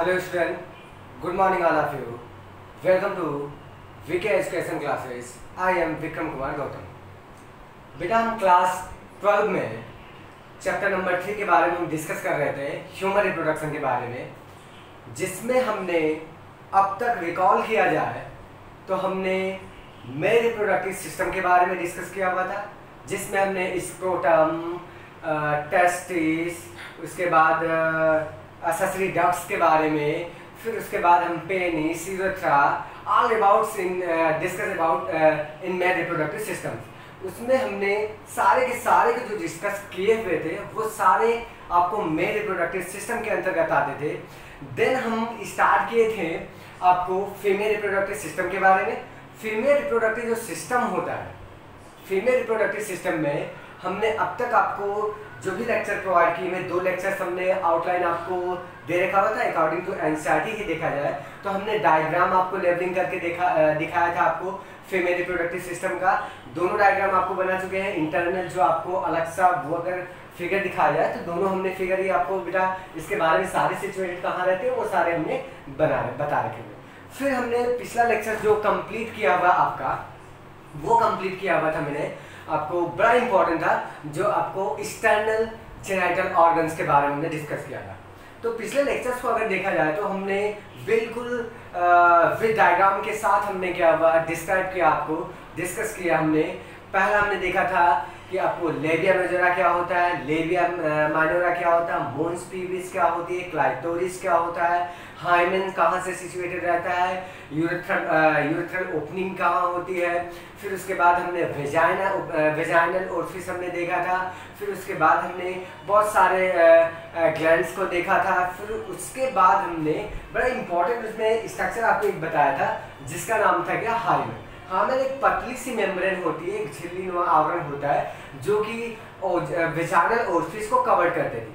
Hello student, good morning all of you. Welcome to VK Education classes. I am Vikram Kumar Gautam. बेटा हम class 12 में chapter number 3 के बारे में हम डिस्कस कर रहे थे, ह्यूमन रिप्रोडक्शन के बारे में, जिसमें हमने अब तक रिकॉल किया जाए तो हमने मेल रिप्रोडक्टिव सिस्टम के बारे में डिस्कस किया हुआ था, जिसमें हमने स्क्रोटम, टेस्टिस, उसके बाद एक्सेसरी डक्ट्स के बारे में, फिर उसके बाद हम penis, urethra, all about discuss about in male reproductive systems. उसमें हमने सारे के जो डिस्कस किए हुए थे वो सारे आपको मेल रिप्रोडक्टिव सिस्टम के अंतर्गत आते थे। देन हम स्टार्ट किए थे आपको फीमेल रिप्रोडक्टिव सिस्टम के बारे में। फीमेल रिप्रोडक्टिव जो सिस्टम होता है, फीमेल रिप्रोडक्टिव सिस्टम में हमने अब तक आपको जो भी लेक्चर प्रोवाइड किए हैं, 2 लेक्चर्स हमने आउटलाइन आपको दे रखा हुआ था अकॉर्डिंग टू एनसीईआरटी ही देखा जाए तो हमने डायग्राम आपको लेवलिंग करके दिखाया था आपको फीमेल रिप्रोडक्टिव सिस्टम का। दोनों डायग्राम आपको बना चुके हैं। इंटरनल जो आपको अलग सा वो अगर फिगर दिखाया जाए तो दोनों हमने फिगर ही आपको बेटा इसके बारे में सारे सिचुएटेड कहाँ रहते हैं वो सारे हमने बता रखे हुए। फिर हमने पिछला लेक्चर जो कंप्लीट किया हुआ आपका, वो कंप्लीट किया हुआ था मैंने आपको, बड़ा इंपॉर्टेंट था, जो आपको एक्सटर्नल जेनिटल ऑर्गन्स के बारे में हमने डिस्कस किया था। तो पिछले लेक्चर्स को अगर देखा जाए तो हमने बिल्कुल विद डायग्राम के साथ हमने क्या हुआ डिस्क्राइब किया, आपको डिस्कस किया हमने। पहला हमने देखा था कि आपको लेबिया मेजोरा क्या होता है, लेबिया माइनोरा क्या होता है, मोन्स पीविस क्या होती है, क्लाइटोरिस क्या होता है, हाइमेन कहाँ से सिचुएटेड रहता है, यूरेथ्रल ओपनिंग कहाँ होती है। फिर उसके बाद हमने वेजाइनल ओरिफिस हमने देखा था। फिर उसके बाद हमने बहुत सारे ग्लैंड्स को देखा था। फिर उसके बाद हमने बड़ा इंपॉर्टेंट उसमें स्ट्रक्चर आपको एक बताया था जिसका नाम था क्या, हाइमेन। हाइमेन एक पतली सी मेम्ब्रेन होती है, एक झिल्लीनुमा आवरण होता है जो कि वेजाइनल ओरिफिस को कवर करते थी,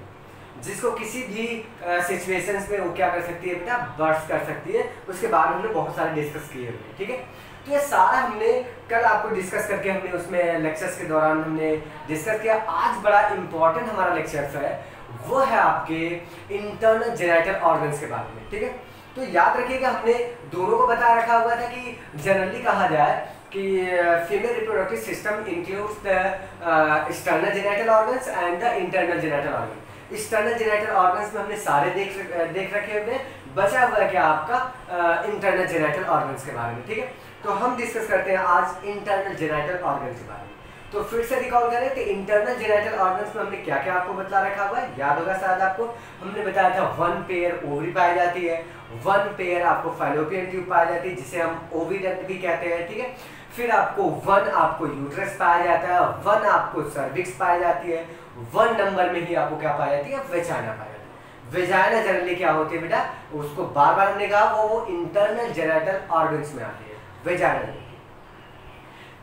जिसको किसी भी सिचुएशंस में वो क्या कर सकती है बेटा, बर्स्ट कर सकती है। उसके बाद हमने बहुत सारे डिस्कस किए हुए, ठीक है। तो ये सारा हमने कल आपको डिस्कस करके हमने उसमें लेक्चर्स के दौरान हमने डिस्कस किया। आज बड़ा इंपॉर्टेंट हमारा लेक्चर्स है, वो है आपके इंटरनल जेनिटल ऑर्गन्स के बारे में, ठीक है। तो याद रखिएगा हमने दोनों को बता रखा हुआ था कि जनरली कहा जाए कि female reproductive system includes the external genital organs and the internal genital organ. External genital organs में हमने सारे देख रखे हुए, बचा हुआ है क्या आपका इंटरनल जेनिटल ऑर्गन्स के बारे में, ठीक है। तो हम डिस्कस करते हैं आज इंटरनल जेनिटल ऑर्गन्स के बारे में। तो फिर से रिकॉल करें कि इंटरनल जेनिटल ऑर्गन्स में हमने क्या क्या आपको बता रखा हुआ है, याद होगा शायद आपको। हमने बताया था 1 पेयर ओवरी पाई जाती है, 1 पेयर आपको फैलोपियन ट्यूब पाई जाती है जिसे हम ओविडक्ट भी कहते हैं, ठीक है। फिर आपको 1 आपको यूट्रस पाया जाता है, 1 आपको सर्विक्स पाई जाती है, 1 नंबर में ही आपको क्या पाई जाती है, वेजाइना पाई जाती है। वेजाइना जनरली क्या होती है बेटा, उसको बार बार हमने कहा वो इंटरनल जेनिटल ऑर्गन्स में आती है, वेजाइना,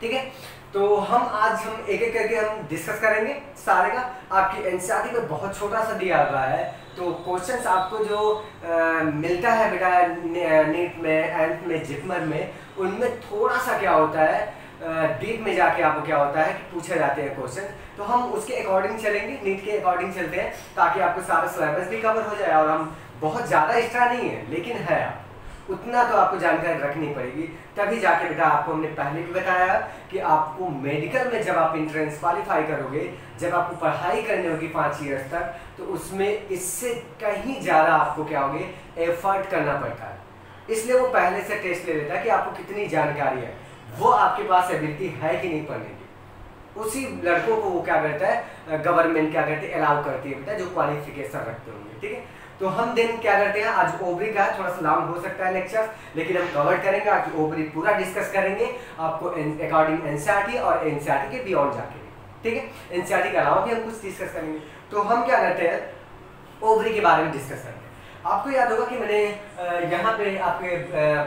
ठीक है। तो आज हम एक एक करके हम डिस्कस करेंगे सारे का। आपकी एनसीईआरटी में बहुत छोटा सा दिया हुआ है, तो क्वेश्चंस आपको जो मिलता है बेटा नीट में, एंड में, जिपमर में, उनमें थोड़ा सा क्या होता है डीप में जाके आपको क्या होता है कि पूछे जाते हैं क्वेश्चन। तो हम उसके अकॉर्डिंग चलेंगे, नीट के अकॉर्डिंग चलते हैं ताकि आपको सारा सिलेबस भी कवर हो जाए। और हम बहुत ज़्यादा एक्स्ट्रा नहीं है लेकिन है, उतना तो आपको जानकारी रखनी पड़ेगी, तभी जाके बेटा आपको हमने पहले भी बताया कि आपको मेडिकल में जब आप एंट्रेंस क्वालिफाई करोगे, जब आपको पढ़ाई करनी होगी 5 ईयर्स तक, तो उसमें इससे कहीं ज़्यादा आपको क्या होगे एफर्ट करना पड़ता है। इसलिए वो पहले से टेस्ट ले लेता है कि आपको कितनी जानकारी है, वो आपके पास एबिलिटी है कि नहीं पढ़ने की। उसी लड़कों को वो क्या करता है, गवर्नमेंट क्या करती है, अलाउ करती है बेटा जो क्वालिफिकेशन रखते होंगे, ठीक है। तो हम दिन क्या करते हैं, आज ओवरी का थोड़ा सा लॉन्ग हो सकता है लेक्चर, लेकिन हम कवर करेंगे आज ओवरी पूरा डिस्कस करेंगे आपको अकॉर्डिंग एनसीईआरटी और एनसीईआरटी के बियॉन्ड जाके, ठीक है। एनसीईआरटी के अलावा भी हम कुछ डिस्कस करेंगे। तो हम क्या करते हैं, ओवरी के बारे में डिस्कस करते हैं। आपको याद होगा कि मैंने यहाँ पे आपके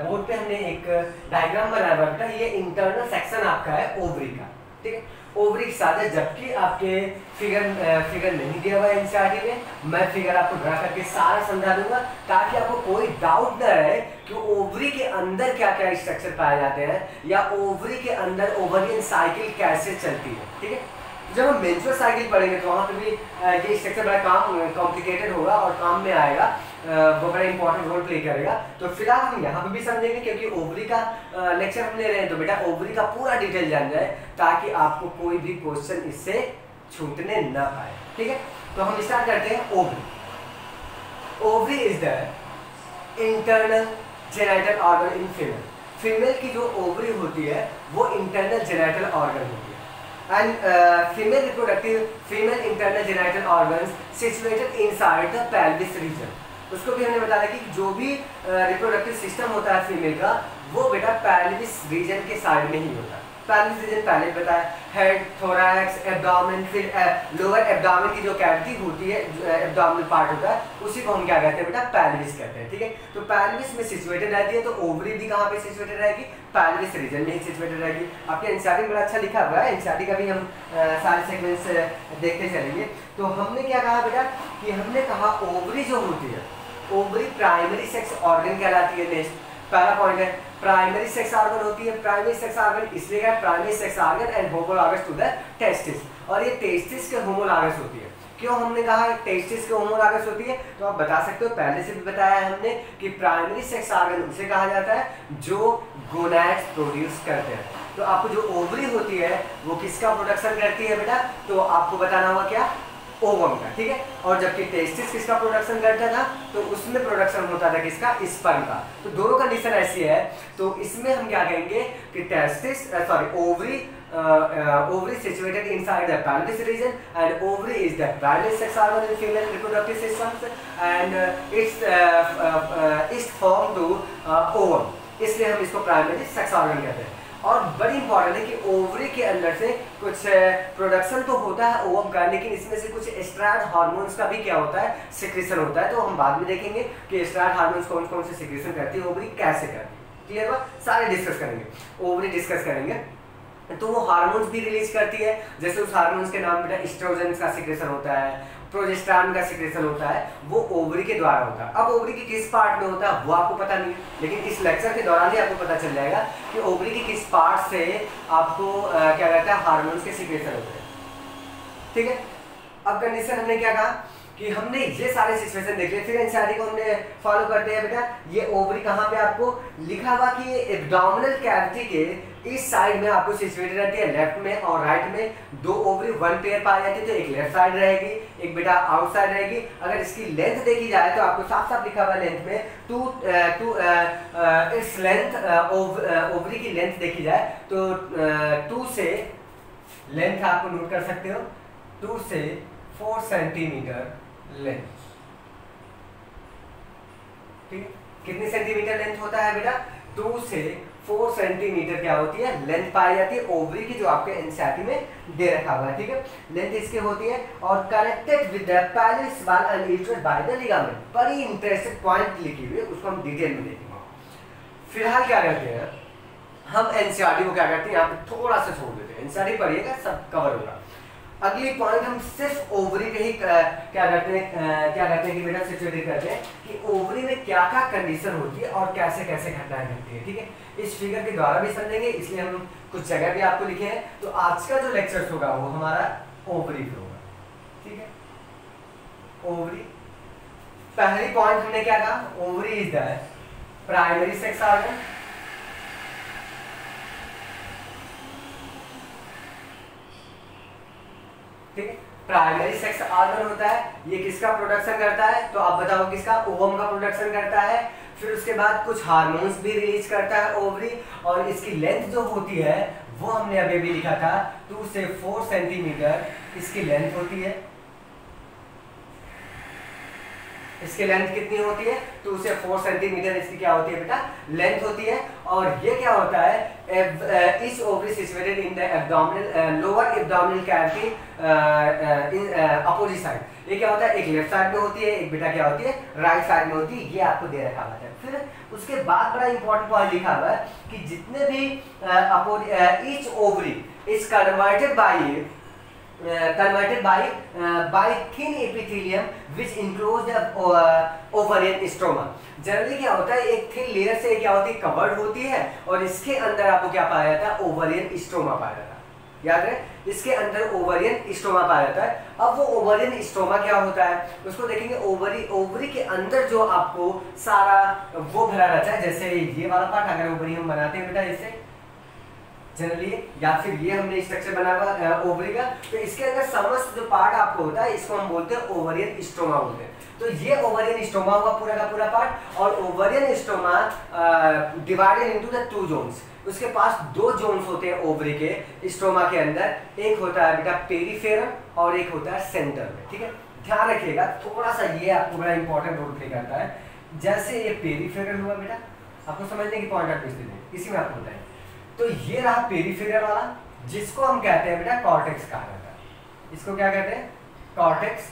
बोर्ड पे हमने एक डायग्राम बनाया हुआ था, ये इंटरनल सेक्शन आपका है ओवरी का, ठीक है। ओवरी के साथ है, जबकि आपके फिगर नहीं दिया हुआ है एनसीईआरटी में, मैं फिगर आपको ड्रा करके सारा समझा दूंगा ताकि आपको कोई डाउट न रहे कि ओवरी के अंदर क्या क्या स्ट्रक्चर पाए जाते हैं या ओवरी के अंदर ओवरियन साइकिल कैसे चलती है, ठीक है। जब हम मेंस्ट्रुअल साइकिल पढ़ेंगे तो वहाँ पे भी ये स्ट्रक्चर बड़ा कॉम्प्लिकेटेड होगा और काम में आएगा। वो बड़ा इंपॉर्टेंट रोल प्ले करेगा। तो फिलहाल हम यहाँ पे भी समझेंगे, क्योंकि ओवरी का लेक्चर हम ले रहे हैं, तो बेटा ओवरी का पूरा डिटेल जान जाए ताकि आपको कोई भी क्वेश्चन इससे छूटने ना पाए। ठीक है, तो हम स्टार्ट करते हैं। Ovary, ovary is the internal genital organ in female. Female की जो ओवरी होती है वो इंटरनल जेनिटल ऑर्गन होती है। And female reproductive female internal genital organs situated inside the pelvis region. उसको भी हमने बताया कि जो भी रिप्रोडक्टिव सिस्टम होता है फीमेल का, वो बेटा पेल्विस रीजन के साइड में ही होता है। पेल्विस रीजन पहले बताया, हेड, थोरैक्स, एब्डोमेन, फिर लोअर एब्डोमेन की जो कैविटी होती है, एब्डोमिनल पार्ट होता है, उसी को हम क्या कहते हैं बेटा, पेल्विस कहते हैं। ठीक है, तो पेल्विस में सिचुएटेड रहती है, तो ओवरी भी कहाँ पे सिचुएटेड रहेगी, पेल्विस रीजन में ही सिचुएटेड रहेगी। आपके एनसीईआरटी में बड़ा अच्छा लिखा हुआ है, एनसीईआरटी का भी हम सारे सेगमेंट्स देखते चलेंगे। तो हमने क्या कहा बेटा, कि हमने कहा ओवरी जो होती है, ओवरी प्राइमरी सेक्स ऑर्गन कहलाती है। नेक्स्ट पहला पॉइंट है, प्राइमरी सेक्स ऑर्गन होती है। प्राइमरी सेक्स ऑर्गन इसलिए क्या, primary sex organ and homologous to the testis, और ये टेस्टिस के होमोलॉगस होती है। क्यों हमने कहा टेस्टिस के होमोलॉगस होती है, तो आप बता सकते हो, पहले से भी बताया है हमने कि प्राइमरी सेक्स ऑर्गन उसे कहा जाता है जो गोनैड्स प्रोड्यूस करते हैं। तो आपको जो ओवरी होती है वो किसका प्रोडक्शन करती है बेटा, तो आपको बताना होगा क्या, ओवम का। ठीक है, और जबकि टेस्टिस किसका प्रोडक्शन करता था, तो उसमें प्रोडक्शन होता था किसका, स्पर्म का। तो दोनों कंडीशन ऐसी है, तो इसमें हम क्या कहेंगे कि testis ovary ovary situated inside the pelvis region, and ovary is the primary sex organ in female reproductive systems, and it's formed to ovum, इसलिए हम इसको प्राइमरी सेक्स ऑर्गन कहते हैं। और बड़ी इंपॉर्टेंट है कि ओवरी के अंदर से कुछ प्रोडक्शन तो होता है ओवम का, लेकिन इसमें से कुछ एस्ट्राइड हार्मोन्स का भी क्या होता है, सिक्रेशन होता है। तो हम बाद में देखेंगे कि एस्ट्राइड हार्मोन्स कौन कौन से सिक्रेशन करती है ओवरी, कैसे करती है। क्लियर हुआ, सारे डिस्कस करेंगे, ओवरी डिस्कस करेंगे। तो वो हार्मोन्स भी रिलीज करती है, जैसे उस हार्मोन्स के नाम बेटा एस्ट्रोजन का सिक्रेशन होता है, प्रोजेस्टेरॉन का सिक्रेशन होता है, वो ओवरी के द्वारा होता है। अब ओवरी के किस पार्ट में होता है वो आपको पता नहीं है, लेकिन इस लेक्चर के दौरान ही आपको पता चल जाएगा कि ओवरी के किस पार्ट से आपको क्या कहता है, हार्मोन्स के सिक्रेशन होते हैं। ठीक है, अब कंडीशन हमने क्या कहा कि हमने ये सारे सिचुएशन देख लिए, फिर एनसीईआरटी को हमने फॉलो करते हैं बेटा। ये ओवरी कहाँ पे आपको लिखा हुआ कि ये एब्डोमिनल कैविटी के इस साइड में आपको सिचुएटेड रहती है, लेफ्ट में और राइट में दो ओवरी वन पेयर पाई जाती है। तो एक लेफ्ट साइड रहेगी, एक बेटा आउट साइड रहेगी। अगर इसकी लेंथ देखी जाए तो आपको साफ साफ लिखा हुआ लेंथ में इस लेंथ ओवरी की लेंथ देखी जाए तो 2 से लेंथ आपको नोट कर सकते हो, 2 से 4 सेंटीमीटर लेंथ। ठीक है, कितनी सेंटीमीटर लेंथ होता है बेटा, 2 से 4 सेंटीमीटर क्या होती है, लेंथ पाई जाती है ओवरी की, जो आपके एनसीईआरटी में दे रखा हुआ है। ठीक है, लेंथ इसकी होती है और connected with the pelvis wall and uterus by the ligament. बड़ी इंटरेस्टिंग पॉइंट लिखी हुई है, उसको हम डिटेल में देखेंगे। फिलहाल क्या करते हैं हम, एनसीईआरटी को क्या करते हैं यहाँ पे थोड़ा सा छोड़ देते हैं, एनसीईआरटी पढ़िएगा सब कवर होगा। अगली पॉइंट हम सिर्फ ओवरी पे ही क्या करते हैं कि बेटा सिचुएटेड करते हैं कि ओवरी में क्या क्या कंडीशन होती है और कैसे कैसे घटनाएं घटती है। ठीक है, इस फिगर के द्वारा भी समझेंगे, इसलिए हम कुछ जगह भी आपको लिखे हैं। तो आज का जो लेक्चर होगा वो हमारा ओवरी पे होगा। ठीक है, ओवरी, पहली पॉइंट हमने क्या कहा, ovary is the primary sex organ. Primary sex organ होता है, ये किसका प्रोडक्शन करता है, तो आप बताओ किसका, ओवम का प्रोडक्शन करता है। फिर उसके बाद कुछ हार्मोन्स भी रिलीज करता है ओवरी, और इसकी लेंथ जो होती है वो हमने अभी भी लिखा था, 2 से 4 सेंटीमीटर इसकी लेंथ होती है। इसकी लेंथ कितनी होती है, 2 से 4 सेंटीमीटर इसकी क्या होती है बेटा, लेंथ होती है। और ये क्या होता है, इस ovary situated in the abdominal lower abdominal cavity in opposite side. ये क्या होता है, एक लेफ्ट साइड में होती है, एक बेटा क्या होती है, राइट साइड में होती है। ये आपको दे रखा हुआ है। फिर उसके बाद बड़ा इंपॉर्टेंट पॉइंट लिखा हुआ है कि जितने भी each ovary is converted by thin epithelium which enclose the ovarian stroma। Generally क्या होता है, एक थिन लेयर से क्या होती है, कवर्ड होती है, और इसके अंदर आपको क्या पाया जाता है, ओवरियन स्ट्रोमा पाया जाता है। याद रहे, इसके अंदर ओवरियन स्टोमा पाया जाता है। अब वो ओवरियन स्टोमा क्या होता है उसको देखेंगे। ओवरी के अंदर जो आपको सारा वो भरा रहता है, जैसे ये वाला पार्ट अगर ओवरी हम बनाते हैं बेटा इससे जनरली, या फिर ये हमने स्ट्रक्चर बना हुआ ओवरी का, तो इसके अंदर समस्त जो पार्ट आपको होता है इसको हम बोलते हैं ओवरियन स्टोमा बोलते हैं। तो ये ओवरियन स्टोमा हुआ पूरा का पूरा पार्ट, और ovarian stoma divided into the 2 zones. उसके पास 2 जोन्स होते हैं ओवरी के स्टोमा के अंदर, एक होता है बेटा पेरिफेरल और एक होता है सेंटर में, ठीक है। ध्यान रखिएगा थोड़ा सा, ये आपको बड़ा इंपॉर्टेंट रोल प्ले करता है। जैसे ये पेरिफेरल हुआ बेटा, आपको समझने की पॉइंट ऑफ व्यू इसी में आपको बताएं। तो ये रहा पेरिफेरल वाला, जिसको हम कहते हैं बेटा कॉर्टेक्स कहा जाता है। इसको क्या कहते हैं? कॉर्टेक्स।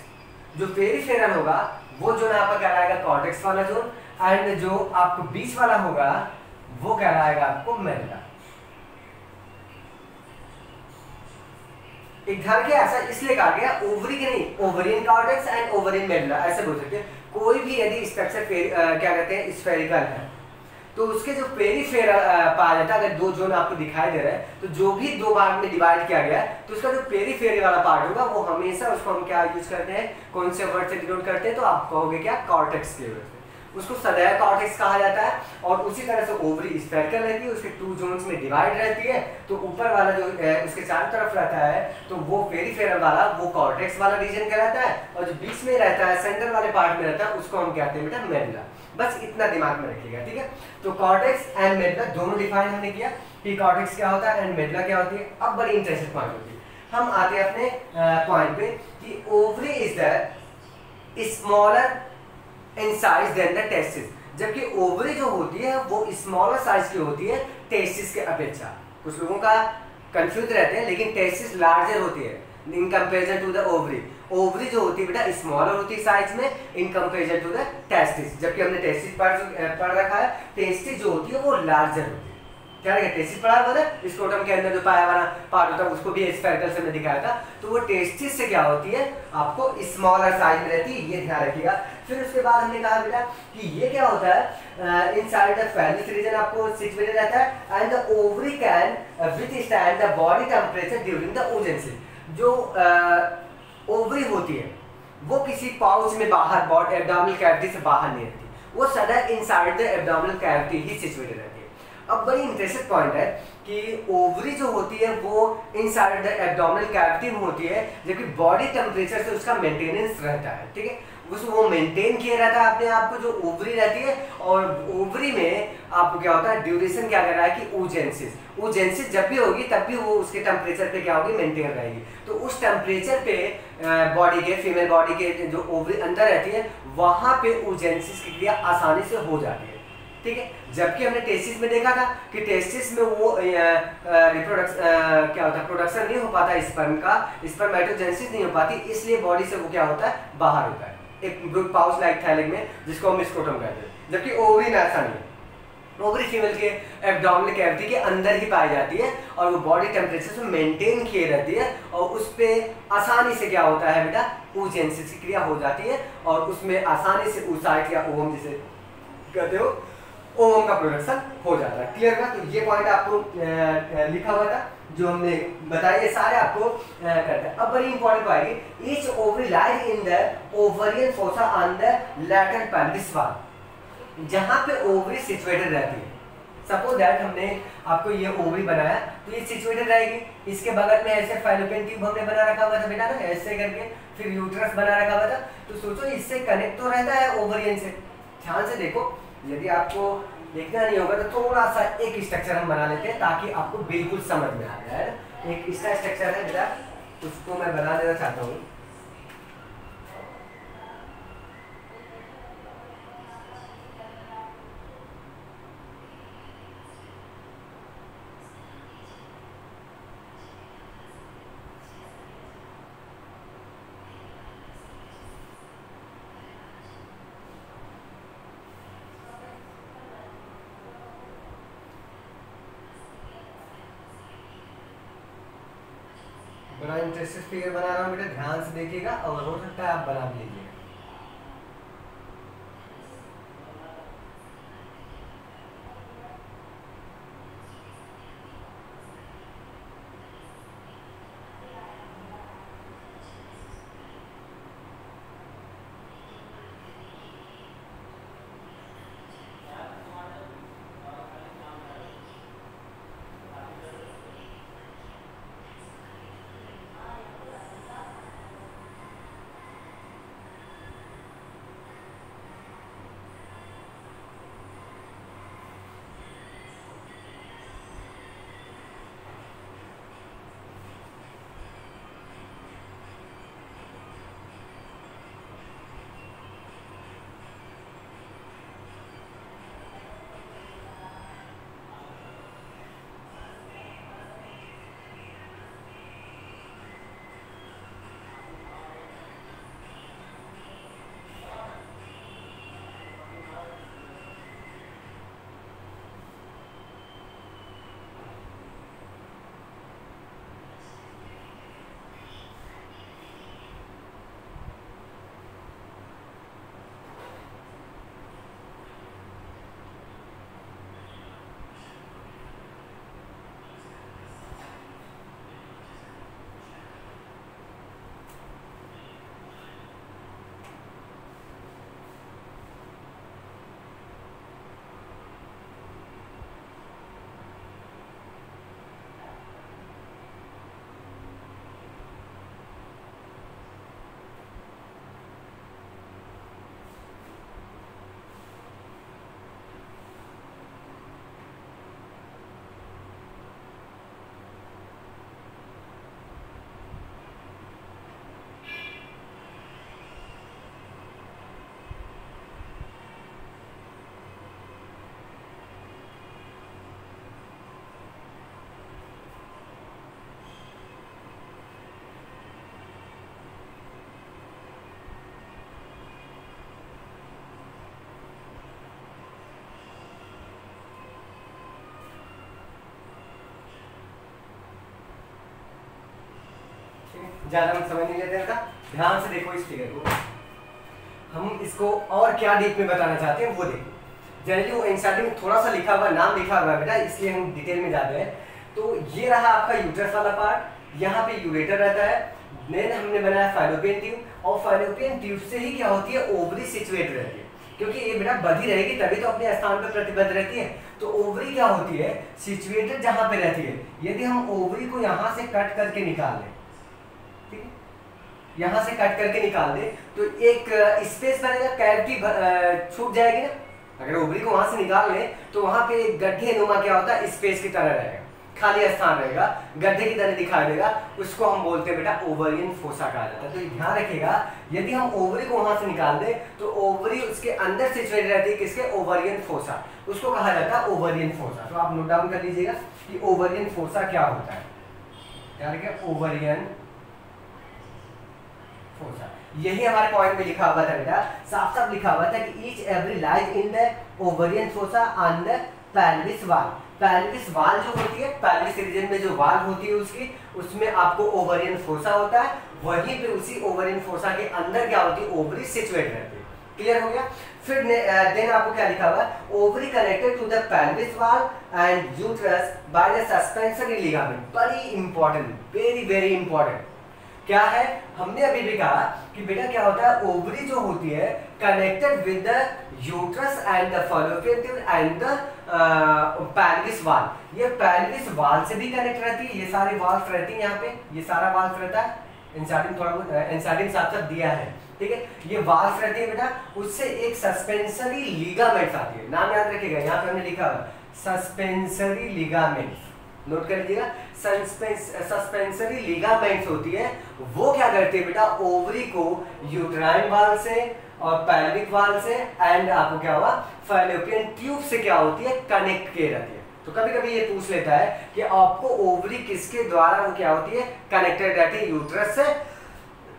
जो पेरिफेरल होगा वो जोन आपका कहलाएगा कॉर्टेक्स वाला जोन, एंड जो आपको बीच वाला होगा वो कहलाएगा आपको मेडुला। एक ध्यान के ऐसा इसलिए कहा गया ओवरी के नहीं, ovarian cortex and ovarian medulla ऐसे बोल सकते हैं। कोई भी यदि स्ट्रक्चर क्या कहते हैं स्फेरिकल है तो उसके जो पेरिफेरल पाया जाता है, अगर 2 जोन आपको दिखाई दे रहा है तो जो भी 2 भाग में डिवाइड किया गया है तो उसका जो पेरिफेरल वाला पार्ट होगा वो हमेशा उसको हम क्या यूज करते हैं, कौन से वर्ड से डिनोट करते हैं, तो आप कहोगे क्या? कॉर्टेक्स के वर्ड से। उसको सदैव कॉर्टेक्स कहा जाता है। और उसी तरह से ओवरी स्फेरिकल रहती है, उसके 2 जोन्स में डिवाइड रहती है, तो ऊपर वाला जो उसके चारों तरफ रहता है तो वो पेरिफेरल वाला वो कॉर्टेक्स वाला रीजन कहलाता है, और जो बीच में रहता है सेंटर वाले पार्ट में रहता है उसको हम कहते हैं बेटा मेडुला। बस इतना दिमाग में रखिएगा, ठीक है। तो कॉर्टेक्स एंड मेडुला दोनों डिफाइन हमने किया कि कॉर्टेक्स क्या होता है एंड मेडुला क्या होती है। अब बड़ी इंटरेस्टिंग पॉइंट होती है, हम आते हैं अपने पॉइंट पे कि ovary is the smaller in size than the testis, जबकि ओवरी जो होती है वो स्मॉलर साइज की होती है टेस्टिस के अपेक्षा। कुछ लोगों का कंफ्यूज रहते हैं, लेकिन टेस्टिस लार्जर होती है in comparison to the ovary. Ovary जो होती है बेटा स्मॉलर होती है साइज में in comparison to the testis, जबकि हमने टेस्टिस पढ़ रखा है, टेस्टिस जो होती है वो लार्जर होती है। क्या है टेस्टिस पढ़ा हुआ था, स्क्रोटम के अंदर जो पाया वाला पार्ट होता है उसको भी स्फेरिकल से हमने दिखाया था। तो वो टेस्टिस से क्या होती है आपको स्मॉलर साइज में रहती है, ये ध्यान रखिएगा। फिर उसके बाद हमने कहा बेटा कि ये क्या होता है, इनसाइड द फेलिस रीजन आपको सिचुएटेड रहता है, and the ovary can withstand the body temperature during the ओजेंसी। जो ओवरी होती है वो किसी पाउच में बाहर एब्डोमिनल कैविटी से बाहर नहीं रहती, वो सदा inside the abdominal cavity he situated रहती है। अब बड़ी इंटरेस्टिंग पॉइंट है कि ओवरी जो होती है वो इनसाइड द एब्डोमिनल कैविटी में होती है, जबकि बॉडी टेम्परेचर से उसका मेंटेनेंस रहता है, ठीक है। वो मेंटेन किया रहता है अपने आप को जो ओवरी रहती है, और ओवरी में आपको क्या होता है ड्यूरेशन क्या कर रहा है कि ओजेंसिस जब भी होगी तब भी वो उसके टेम्परेचर पे क्या होगी मेंटेन रहेगी। तो उस टेम्परेचर पे बॉडी के फीमेल बॉडी के जो ओवरी अंदर रहती है वहां पे ओजेंसिस की क्रिया आसानी से हो जाती है, ठीक है। जबकि हमने टेस्टिस में देखा था कि टेस्टिस में वो क्या होता है प्रोडक्शन नहीं हो पाता स्पर्म का, स्पर्मेटोजेनेसिस नहीं हो पाती, इसलिए बॉडी से वो क्या होता है बाहर होता है एक ब्रूड पाउच लाइक थैलेग में, जिसको हम स्क्रोटम कहते हैं। जबकि ओवरी में ऐसा नहीं है, ओवरी फीमेल के एब्डोमिनल कैविटी के अंदर ही पाई जाती है और वो बॉडी टेम्परेचर से मेंटेन किए रहती है, और उस पे आसानी से क्या होता है बेटा oogenesis की क्रिया हो जाती है, और उसमें आसानी से oocyte या ओवम जिसे कहते हो ओवम का प्रोडक्शन हो जाता है। क्लियर है? तो ये पॉइंट आपको लिखा हुआ था जो हमने बताया, ये सारे आपको करते हैं। अब बड़ी इंपॉर्टेंट आएगी, each ovary lies in the ovarian fossa on the lateral pelvis wall, जहां पे ओवरी सिचुएटेड रहती है। सपोज दैट हमने आपको ये ओवरी बनाया तो ये सिचुएटेड रहेगी, इसके बगल में ऐसे फैलोपियन ट्यूब हमने बना रखा हुआ था बेटा ना, ऐसे करके फिर यूट्रस बना रखा हुआ था। तो सोचो इससे कनेक्ट तो रहता है ओवरियन से। ध्यान से देखो, यदि आपको देखना नहीं होगा तो थोड़ा सा एक स्ट्रक्चर हम बना लेते हैं ताकि आपको बिल्कुल समझ में आ जाए। एक इसका स्ट्रक्चर है बेटा, उसको मैं बना देना चाहता हूँ। बड़ा इंटरेस्टिंग फिगर बना रहा हूँ बेटा, ध्यान से देखिएगा, और हो सकता है आप बना भी लीजिएगा। ज़्यादा हम समझ नहीं लेते हैं, ध्यान से देखो इस फिगर को। हम इसको और क्या डीप में बताना चाहते हैं वो देखो। जनरली वो एनसीईआरटी में थोड़ा सा लिखा हुआ, नाम लिखा हुआ है बेटा, इसलिए हम डिटेल में जाते हैं। तो ये रहा आपका यूट्रस वाला पार्ट, यहाँ पे यूरेटर रहता है, देन हमने बनाया फाइलोपियन ट्यूब, और फाइलोपियन ट्यूब से ही क्या होती है, ओवरी सिचुएट रहती है, क्योंकि ये बेटा बधी रहेगी तभी तो अपने स्थान पर प्रतिबद्ध रहती है। तो ओवरी क्या होती है, सिचुएटेड जहां पे रहती है। यदि हम ओवरी को यहाँ से कट करके निकाल लें, ठीक है, यहाँ से कट करके निकाल दे तो एक स्पेस बनेगा, कैविटी छूट जाएगी ना। अगर ओवरी को वहां से निकाल ले तो वहां पे एक गड्ढे नुमा क्या होता है, स्पेस की तरह रहेगा, खाली स्थान रहेगा, गड्ढे की तरह दिखाई देगा, उसको हम बोलते हैं बेटा ओवरियन फोसा कहा जाता है। तो ध्यान रखिएगा, यदि हम ओवरी को वहां से निकाल दे तो ओवरी उसके अंदर सिचुएट रहती है, किसके, ओवरियन फोसा, उसको कहा जाता है ओवरियन फोसा। तो आप नोट डाउन कर लीजिएगा कि ओवरियन फोसा क्या होता है। ध्यान रखिए, ओवरियन फोसा, यही हमारे पॉइंट में लिखा हुआ था बेटा, साफ साफ लिखा हुआ था कि each every lies in the ovarian fossa on the pelvis वाल। पेल्विस वाल जो होती है, पेल्विस रीजन में जो वाल होती है उसकी, उसमें आपको ओवरियन फोसा होता है, वहीं पे उसी ओवरियन फोसा के अंदर क्या होती है, ओवरी सिचुएट रहती है। क्लियर हो गया। फिर देन आपको क्या लिखा हुआ है, ovary connected to the pelvis wall and uterus by the suspensory ligament. बड़ी इंपॉर्टेंट, वेरी वेरी इंपॉर्टेंट क्या है, हमने अभी भी कहा कि बेटा क्या होता है, ओवरी जो होती है connected with the uterus and the fallopian tube and the pelvis वाल। ये पेल्विस वाल से भी कनेक्ट रहती है, ये सारे वाल्स रहती हैं यहाँ पे, ये सारा वाल्स रहता है, एनसीईआरटी थोड़ा बहुत एनसीईआरटी साथ साथ दिया है, ठीक है, ये वाल्स रहती है बेटा, उससे एक सस्पेंसरी लिगामेंट्स आती है। नाम याद रखिएगा, यहाँ पे हमने लिखा है सस्पेंसरी लिगामेंट्स, नोट कर लीजिएगा, सस्पेंसरी लिगामेंट्स होती है, वो क्या करती है बेटा, ओवरी को यूट्राइन वाल से और पेल्विक वाल से एंड आपको क्या हुआ, फैलोपियन ट्यूब से क्या होती है, कनेक्ट किए रहती है। तो कभी कभी ये पूछ लेता है कि आपको ओवरी किसके द्वारा वो क्या होती है, कनेक्टेड रहती है, यूट्रस से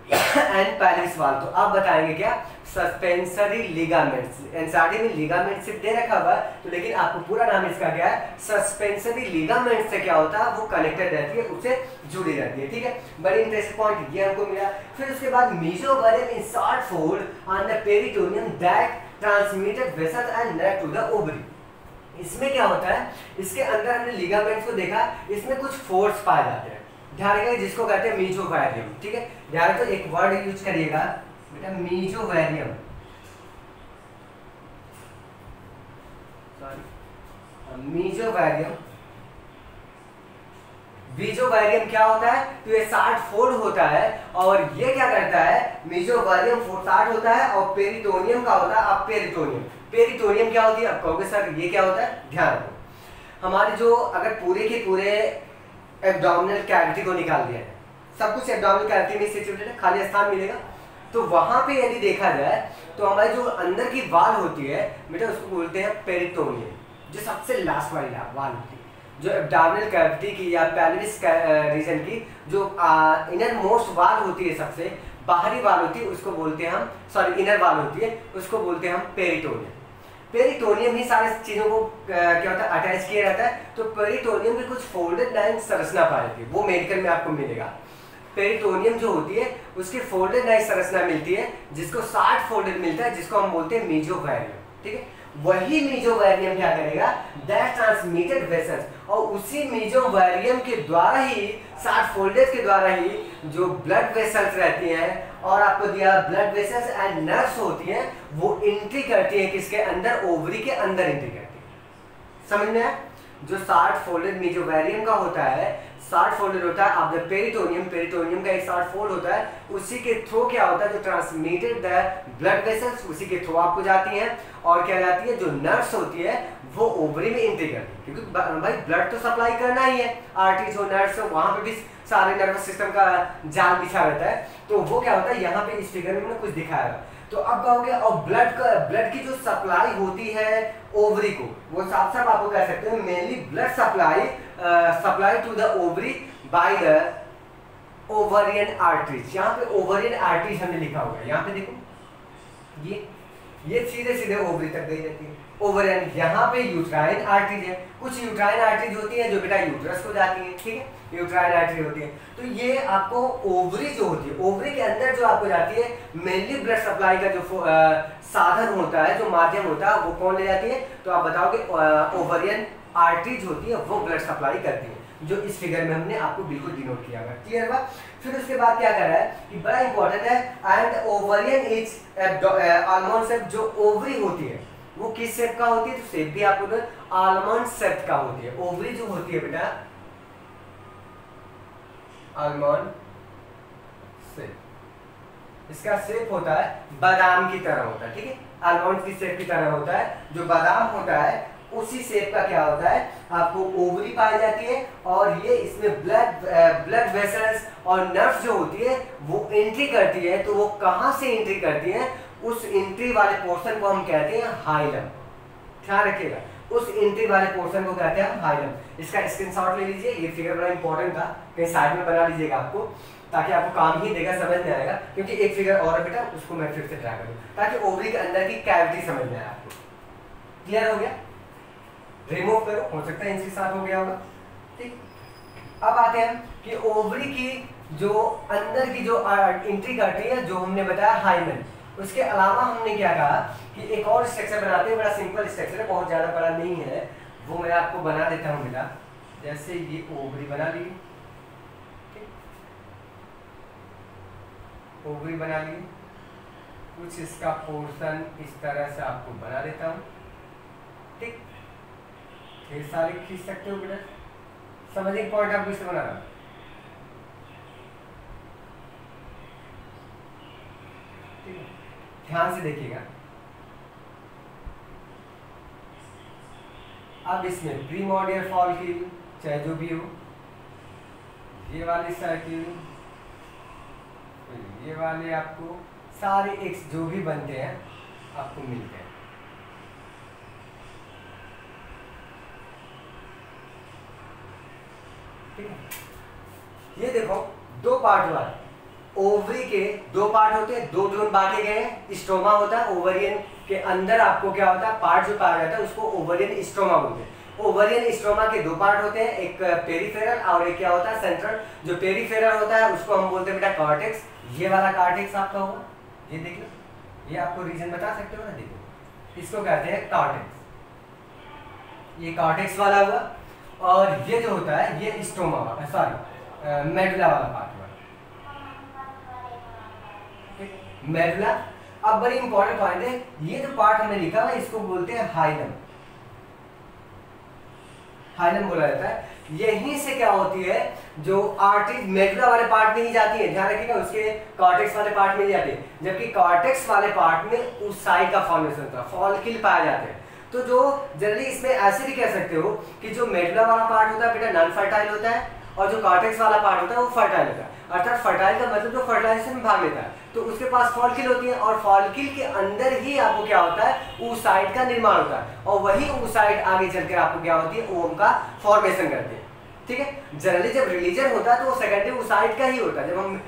एंड पेल्विस वाल। तो आप बताएंगे क्या, सस्पेंसरी लिगामेंट्स। एनसीईआरटी में लिगामेंट सिर्फ दे रखा हुआ है, तो लेकिन आपको पूरा नाम इसका क्या है, सस्पेंसरी लिगामेंट से क्या होता है, वो कनेक्टेड रहती है, उससे जुड़ी रहती है, ठीक है। बड़ी इंटरेस्टिंग पॉइंट ये हमको मिला। फिर उसके बाद mesovarium insert fold on the peritoneum that transmitted vessels and nerve to the ovary. इसमें क्या होता है, इसके अंदर हमने लिगामेंट्स को देखा, इसमें कुछ फोर्स पाए जाते हैं, ध्यान रखिएगा, जिसको कहते हैं मेसोबैरियम, ठीक है। ध्यान रखो, एक वर्ड यूज करिएगा बेटा, मेसोबैरियम, मेसोबैरियम। मेसोबैरियम क्या होता है, तो ये 60 फोल्ड होता है, और ये क्या करता है, मेसोबैरियम 60 होता है, और पेरिटोनियम का होता है अब पेरिटोनियम। पेरिटोनियम क्या होती है, अब कहोगे सर ये क्या होता है, ध्यान रखो, हमारे जो अगर पूरे के पूरे एब्डोमिनल कैविटी को निकाल दिया है, सब कुछ एब्डोमिनल कैविटी में सिचुएटेड है, खाली स्थान मिलेगा, तो वहां पे यदि देखा जाए तो हमारी जो अंदर की वाल होती है बेटा, उसको बोलते हैं पेरिटोनियम, जो सबसे लास्ट वाली वाल होती है, जो एब्डोमिनल कैविटी की या पेल्विस रीजन की जो इनर मोस्ट वाल होती है, सबसे बाहरी वाल होती है, उसको बोलते हैं हम, सॉरी इनर वाल होती है, उसको बोलते हैं हम पेरिटोनियम। पेरिटोनियम ही सारी चीजों को क्या होता है, अटैच किया रहता है। तो पेरिटोनियम में कुछ फोल्डेड लाइन संरचना पाई जाती है, वो मेडिकल में आपको मिलेगा। पेरिटोनियम जो होती है उसकी फोल्डेड लाइन संरचना मिलती है, जिसको 60 फोल्डेड मिलता है, जिसको हम बोलते हैं मेसोबैरियम, ठीक है। वही मेसोबैरियम क्या करेगा, दैट ट्रांसमिटेड वेसल्स, और उसी मेसोबैरियम के द्वारा ही 60 फोल्डेड के द्वारा ही जो ब्लड वेसल्स रहती हैं, और आपको दिया ब्लड वेसल्स एंड नर्व्स होती हैं, वो एंट्री करती है किसके अंदर, ओवरी के अंदर एंट्री करती है। समझ में आया, जो 60 फोल्डेड मेसोबैरियम का होता है, 60 फोल्डेड होता है अब द पेरिटोनियम, पेरिटोनियम का एक 60 फोल्ड होता है, उसी के थ्रू क्या होता है, जो ट्रांसमिटेड द ब्लड वेसल्स उसी के थ्रू आपको जाती हैं, और क्या जाती है, जो नर्व्स होती है वो ओवरी में एंट्री करती है, क्योंकि भाई ब्लड तो सप्लाई करना ही है, आर्टरीज हो, नर्व्स हो, वहां पे भी सारे नर्वस सिस्टम का जाल बिछा रहता है। तो वो क्या होता है, यहाँ पे इस फिगर में मैंने कुछ दिखाया। तो अब कहोगे, और ब्लड की जो सप्लाई होती है ओवरी को, वो साफ साफ आपको कह सकते हैं, mainly blood supply to the ovary by the ovarian arteries. यहाँ पे ओवरियन आर्टरीज हमने लिखा हुआ है, यहाँ पे देखो, ये सीधे सीधे ओवरी तक गई रहती है, ओवरियन, यहाँ पे यूट्राइन आर्टरीज है। कुछ यूट्राइन आर्टरीज होती है जो बेटा यूट्रस को जाती है, ठीक है, यूट्राइन आर्टरी होती है। तो ये आपको ओवरी जो होती है, ओवरी के अंदर जो आपको जाती है, मेनली ब्लड सप्लाई का जो साधन होता है, जो माध्यम होता है, वो कौन ले जाती है? तो आप बताओगे ओवरियन आर्टरीज होती है, वो ब्लड सप्लाई करती है, जो इस फिगर में हमने आपको बिल्कुल डिनोट किया हुआ। क्लियर हुआ? फिर उसके बाद क्या कर रहा है कि बड़ा इंपॉर्टेंट है, and ovarian is almond shape. जो ओवरी होती है वो किस शेप का होती है? तो शेप भी आपको आलमंड शेप का होती है। ओवरी जो होती है बेटा आलमंड शेप, इसका शेप होता है बादाम की तरह होता है, ठीक है, आलमंड की शेप की तरह होता है। जो बादाम होता है उसी शेप का क्या होता है, आपको ओवरी पाई जाती है। और ये इसमें ब्लड वेसल्स और नर्व्स जो होती है वो एंट्री करती है। तो वो कहाँ से एंट्री करती है? उस एंट्री वाले पोर्शन को हम कहते हैं हाइलम। ध्यान रखिएगा, उस एंट्री वाले पोर्शन को कहते हैं हाइलम। इसका स्क्रीनशॉट ले लीजिए, ये फिगर बड़ा इंपॉर्टेंट था, कहीं साइड में बना लीजिएगा आपको, ताकि आपको काम ही देगा, समझ में आएगा। क्योंकि एक फिगर और है बेटा, उसको मैं फिर से ट्राई करूँ ताकि ओवरी के अंदर की कैविटी समझ में आए आपको। क्लियर हो गया? रिमूव करो, हो सकता है इनके साथ हो गया होगा, ठीक। अब आते हैं कि ओवरी की जो अंदर की जो एंट्री करती है, जो हमने बताया हाइमन। उसके अलावा हमने क्या कहा कि एक और स्ट्रक्चर बनाते हैं, बड़ा सिंपल स्ट्रक्चर है, बहुत ज़्यादा बड़ा नहीं है, वो मैं आपको बना देता हूँ बेटा। जैसे ये ओवरी बना ली, ओवरी बना ली, कुछ इसका पोर्शन इस तरह से आपको बना देता हूँ, ठीक। ढेर सारे खींच सकते हो बेटा, समझिए पॉइंट आपको इससे बना रहा। ध्यान से देखिएगा। अब इसमें प्रीमोर्डियल फॉलिकल चाहे जो भी हो, ये वाली सर्किल, ये वाले आपको सारे एक्स जो भी बनते हैं आपको मिलते हैं। ठीक है, ये देखो दो पार्ट वाले ओवरी के दो पार्ट होते हैं, दो जोन बांटे गए हैं। स्ट्रोमा होता है ओवरियन के अंदर, आपको क्या होता है पार्ट जो पाया जाता है उसको ओवरियन स्ट्रोमा बोलते हैं। ओवरियन स्ट्रोमा के दो पार्ट होते हैं, एक पेरिफेरल और एक क्या होता है सेंट्रल। जो पेरिफेरल होता है उसको हम बोलते हैं बेटा कॉर्टेक्स। ये वाला कॉर्टेक्स आपका होगा, ये देख लो, ये आपको रीजन बता सकते हो ना, देखो इसको कहते हैं कॉर्टेक्स, ये कॉर्टेक्स वाला हुआ। और ये जो होता है ये स्ट्रोमा वाला, सॉरी मेडुला वाला पार्ट हुआ, मेडुला। अब बड़ी इंपॉर्टेंट पॉइंट है, ये जो पार्ट हमने लिखा है इसको बोलते हैं हाइलम, हाइलम बोला जाता है। यहीं से क्या होती है जो आर्टरीज मेडुला वाले पार्ट में ही जाती है, ध्यान रखिएगा, उसके कॉर्टेक्स वाले पार्ट में ही जाती है। जबकि कॉर्टेक्स वाले पार्ट में ऊसाई का फॉर्मेशन होता है, फॉलिकल पाए जाते हैं। तो जो जनरली इसमें ऐसे भी कह सकते हो कि जो मेडुला वाला पार्ट होता है बेटा नॉन फर्टाइल होता है, और जो कॉर्टेक्स वाला पार्ट होता है वो फर्टाइल होता है। अर्थात फर्टाइल का मतलब जो फर्टिलाइजेशन में भाग लेता है, तो उसके पास फॉलिकल होती है, और फॉलिकल के अंदर ही आपको क्या होता है oocyte का निर्माण होता है, और वही oocyte आगे चलकर आपको क्या होती है ओवम का फॉर्मेशन करती है। ठीक है, जनरली जब रिलीजन होता है तो वो सेकेंडरी oocyte का ही होता है। जब हम